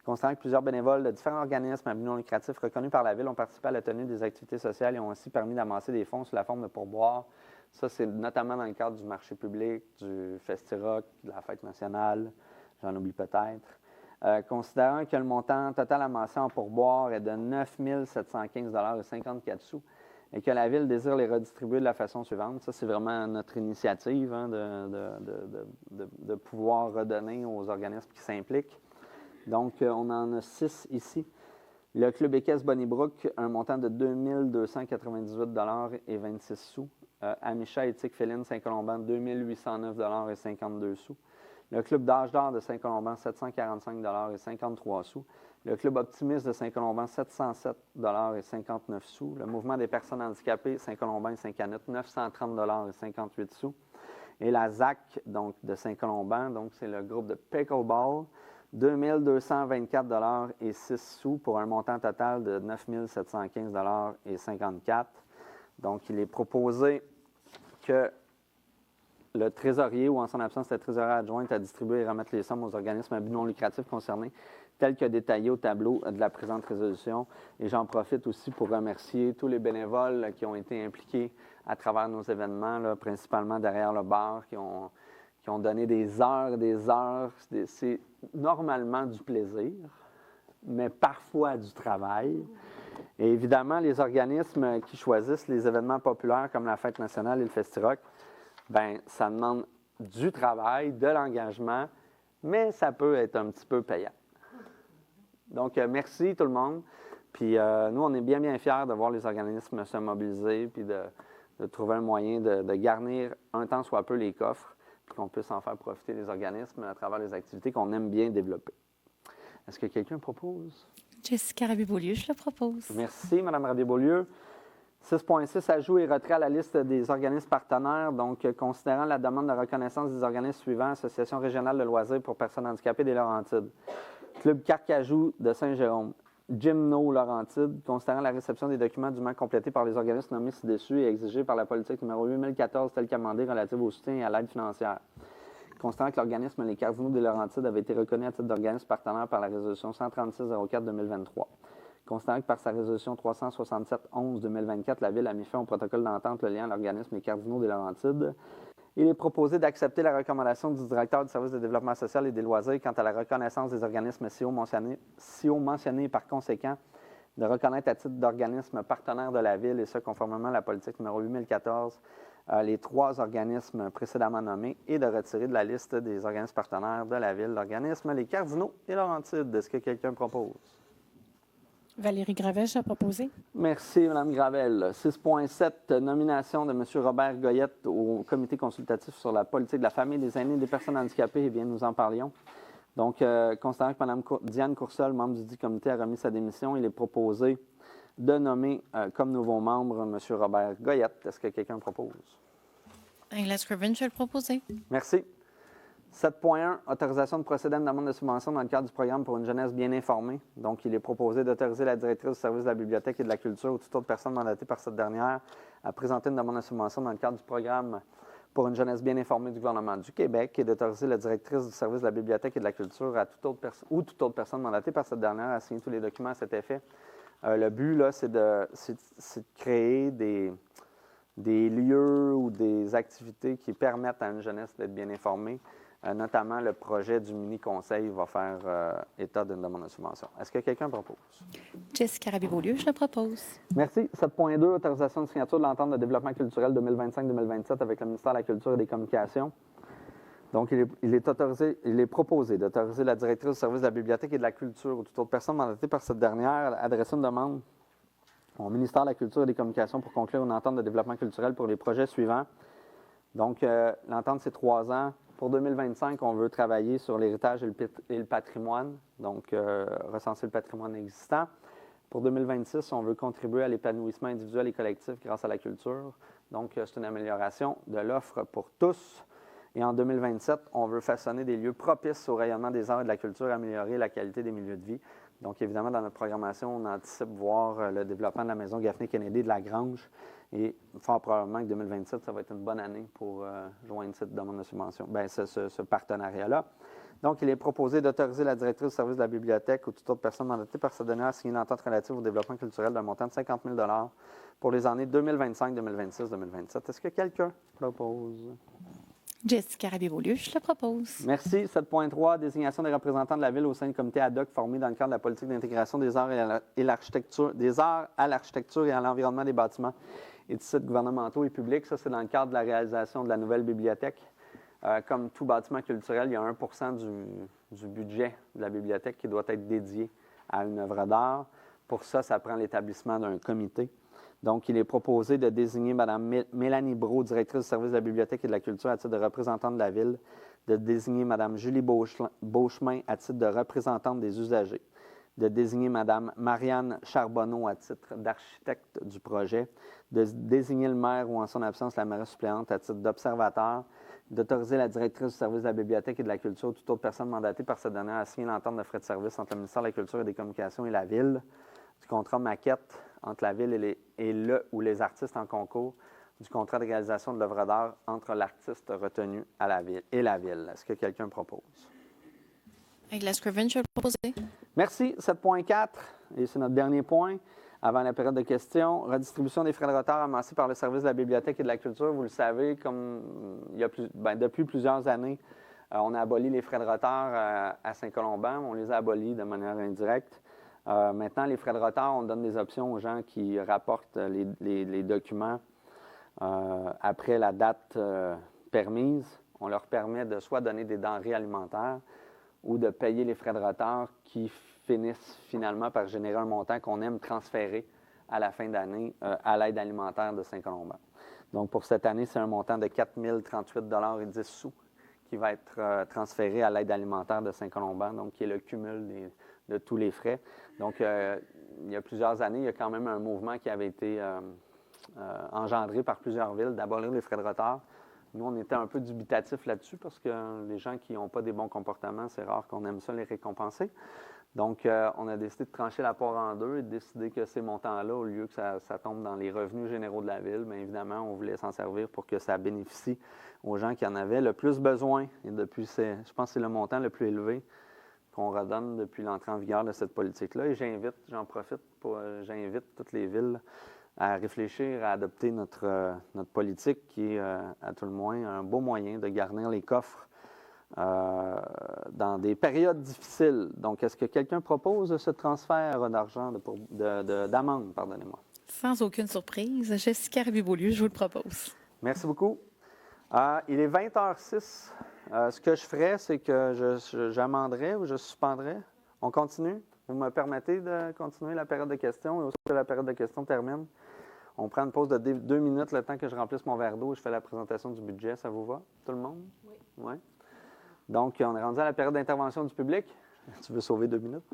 Considérant que plusieurs bénévoles de différents organismes à but non lucratif reconnus par la Ville ont participé à la tenue des activités sociales et ont aussi permis d'amasser des fonds sous la forme de pourboires. Ça, c'est notamment dans le cadre du marché public, du Festi-Rock, de la Fête nationale. J'en oublie peut-être. Considérant que le montant total amassé en pourboire est de 9 715,54 $ et que la Ville désire les redistribuer de la façon suivante. Ça, c'est vraiment notre initiative de pouvoir redonner aux organismes qui s'impliquent. Donc, on en a 6 ici. Le Club Équestre Bonnybrook, un montant de 2 298,26 $. Amicha Éthique Féline Saint-Colomban, 2 809,52 $. Le Club d'âge d'or de Saint-Colomban, 745,53 $. Le Club Optimiste de Saint-Colomban, 707,59 $. Le Mouvement des personnes handicapées Saint-Colomban et Saint-Canute, 930,58 $. Et la ZAC donc, de Saint-Colomban, donc c'est le groupe de Pickleball, 2 224,06 $ pour un montant total de 9 715,54 $. Donc, il est proposé que le trésorier ou en son absence, la trésorière adjointe à distribuer et remettre les sommes aux organismes à but non lucratif concernés, tel que détaillé au tableau de la présente résolution. Et j'en profite aussi pour remercier tous les bénévoles là, qui ont été impliqués à travers nos événements, là, principalement derrière le bar, qui ont donné des heures et des heures. C'est normalement du plaisir, mais parfois du travail. Et évidemment, les organismes qui choisissent les événements populaires comme la Fête nationale et le Festi-Rock, bien, ça demande du travail, de l'engagement, mais ça peut être un petit peu payant. Donc, merci tout le monde. Puis nous, on est bien, bien fiers de voir les organismes se mobiliser puis de trouver un moyen de garnir un tant soit peu les coffres puis qu'on puisse en faire profiter les organismes à travers les activités qu'on aime bien développer. Est-ce que quelqu'un propose? Jessica Rabier-Beaulieu, je le propose. Merci, Mme Rabier-Beaulieu. 6.6, ajout et retrait à la liste des organismes partenaires. Donc, considérant la demande de reconnaissance des organismes suivants, Association régionale de loisirs pour personnes handicapées des Laurentides, Club Carcajou de Saint-Jérôme, Gymno Laurentides, considérant la réception des documents dûment complétés par les organismes nommés ci-dessus et exigés par la politique numéro 8014 telle qu'amendée relative au soutien et à l'aide financière. Considérant que l'organisme Les Cardinaux des Laurentides avait été reconnu à titre d'organisme partenaire par la résolution 136-04-2023. Considérant que par sa résolution 367-11-2024, la Ville a mis fin au protocole d'entente le lien à l'organisme Les Cardinaux des Laurentides, il est proposé d'accepter la recommandation du directeur du service de développement social et des loisirs quant à la reconnaissance des organismes si haut mentionnés et par conséquent de reconnaître à titre d'organisme partenaire de la Ville, et ça conformément à la politique numéro 8014, les 3 organismes précédemment nommés, et de retirer de la liste des organismes partenaires de la Ville l'organisme Les Cardinaux et Laurentides. Est-ce que quelqu'un propose? Valérie Gravèche a proposé. Merci, Mme Gravel. 6.7, nomination de M. Robert Goyette au comité consultatif sur la politique de la famille, des aînés et des personnes handicapées. Eh bien, nous en parlions. Donc, considérant que Mme Diane Coursol, membre du dit comité, a remis sa démission, il est proposé de nommer comme nouveau membre M. Robert Goyette. Est-ce que quelqu'un propose? Angela Scriven, je vais le proposer. Merci. 7.1, autorisation de procéder à une demande de subvention dans le cadre du programme pour une jeunesse bien informée. Donc, il est proposé d'autoriser la directrice du service de la bibliothèque et de la culture ou toute autre personne mandatée par cette dernière à présenter une demande de subvention dans le cadre du programme pour une jeunesse bien informée du gouvernement du Québec et d'autoriser la directrice du service de la bibliothèque et de la culture à toute autre personne mandatée par cette dernière à signer tous les documents à cet effet. Le but, là, c'est de créer des lieux ou des activités qui permettent à une jeunesse d'être bien informée. Notamment, le projet du mini-conseil va faire état d'une demande de subvention. Est-ce que quelqu'un propose? Jessica Rabier-Beaulieu, je le propose. Merci. 7.2, autorisation de signature de l'entente de développement culturel 2025-2027 avec le ministère de la Culture et des Communications. Donc, il est proposé d'autoriser la directrice du service de la bibliothèque et de la culture ou toute autre personne mandatée par cette dernière à adresser une demande au ministère de la Culture et des Communications pour conclure une entente de développement culturel pour les projets suivants. Donc, l'entente, c'est 3 ans. Pour 2025, on veut travailler sur l'héritage et le patrimoine, donc recenser le patrimoine existant. Pour 2026, on veut contribuer à l'épanouissement individuel et collectif grâce à la culture. Donc, c'est une amélioration de l'offre pour tous. Et en 2027, on veut façonner des lieux propices au rayonnement des arts et de la culture, améliorer la qualité des milieux de vie. Donc, évidemment, dans notre programmation, on anticipe voir le développement de la maison Gaffney-Kennedy de la Grange. Et fort probablement que 2027, ça va être une bonne année pour joindre cette demande de subvention, ce partenariat-là. Donc, il est proposé d'autoriser la directrice du service de la bibliothèque ou toute autre personne mandatée par cette dernière à signer une entente relative au développement culturel d'un montant de 50 000 $ pour les années 2025, 2026, 2027. Est-ce que quelqu'un propose? Jessica Rabier-Beaulieu, je le propose. Merci. 7.3, désignation des représentants de la Ville au sein du comité ad hoc formé dans le cadre de la politique d'intégration des arts et l'architecture, des arts à l'architecture et à l'environnement des bâtiments et de sites gouvernementaux et publics. Ça, c'est dans le cadre de la réalisation de la nouvelle bibliothèque. Comme tout bâtiment culturel, il y a 1 % du budget de la bibliothèque qui doit être dédié à une œuvre d'art. Pour ça, ça prend l'établissement d'un comité. Donc, il est proposé de désigner Mme Mélanie Brault, directrice du service de la bibliothèque et de la culture à titre de représentante de la Ville, de désigner Mme Julie Beauchemin à titre de représentante des usagers, de désigner Mme Marianne Charbonneau à titre d'architecte du projet, de désigner le maire ou en son absence la maire suppléante à titre d'observateur, d'autoriser la directrice du service de la bibliothèque et de la culture ou toute autre personne mandatée par cette dernière à signer l'entente de frais de service entre le ministère de la Culture et des Communications et la Ville, du contrat maquette entre la Ville et le ou les artistes en concours, du contrat de réalisation de l'œuvre d'art entre l'artiste retenu à la Ville et la Ville. Est-ce que quelqu'un propose? Angela Scriven, je vais le proposer. Merci. 7.4, et c'est notre dernier point, avant la période de questions. Redistribution des frais de retard amassés par le service de la bibliothèque et de la culture. Vous le savez, comme depuis plusieurs années, on a aboli les frais de retard à Saint-Colomban. On les a abolis de manière indirecte. Maintenant, les frais de retard, on donne des options aux gens qui rapportent les documents après la date permise. On leur permet de soit donner des denrées alimentaires ou de payer les frais de retard qui finissent finalement par générer un montant qu'on aime transférer à la fin d'année à l'aide alimentaire de Saint-Colomban. Donc, pour cette année, c'est un montant de 4 038,10 $ qui va être transféré à l'aide alimentaire de Saint-Colomban, donc qui est le cumul de tous les frais. Donc, il y a plusieurs années, il y a quand même un mouvement qui avait été engendré par plusieurs villes d'abolir les frais de retard. Nous, on était un peu dubitatifs là-dessus parce que les gens qui n'ont pas des bons comportements, c'est rare qu'on aime ça les récompenser. Donc, on a décidé de trancher la part en deux et de décider que ces montants-là, au lieu que ça tombe dans les revenus généraux de la Ville, bien évidemment, on voulait s'en servir pour que ça bénéficie aux gens qui en avaient le plus besoin. Et depuis, je pense que c'est le montant le plus élevé qu'on redonne depuis l'entrée en vigueur de cette politique-là. Et j'invite toutes les villes à réfléchir, à adopter notre politique qui est, à tout le moins, un beau moyen de garnir les coffres dans des périodes difficiles. Donc, est-ce que quelqu'un propose ce transfert d'argent, d'amende, pardonnez-moi? Sans aucune surprise, Jessica Rabibeau-Beaulieu, je vous le propose. Merci beaucoup. Il est 20h06. Ce que je ferais, c'est que j'amenderais ou je suspendrais. On continue? Vous me permettez de continuer la période de questions et aussi que la période de questions termine? On prend une pause de 2 minutes, le temps que je remplisse mon verre d'eau et je fais la présentation du budget. Ça vous va, tout le monde? Oui. Oui. Donc, on est rendu à la période d'intervention du public. Tu veux sauver 2 minutes?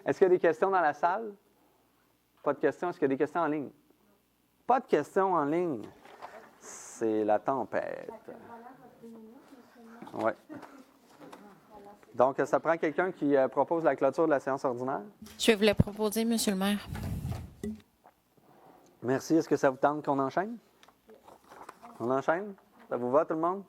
Est-ce qu'il y a des questions dans la salle? Pas de questions. Est-ce qu'il y a des questions en ligne? Pas de questions en ligne. C'est la tempête. Oui. Donc, ça prend quelqu'un qui propose la clôture de la séance ordinaire. Je vais vous le proposer, Monsieur le maire. Merci. Est-ce que ça vous tente qu'on enchaîne? On enchaîne? Ça vous va, tout le monde?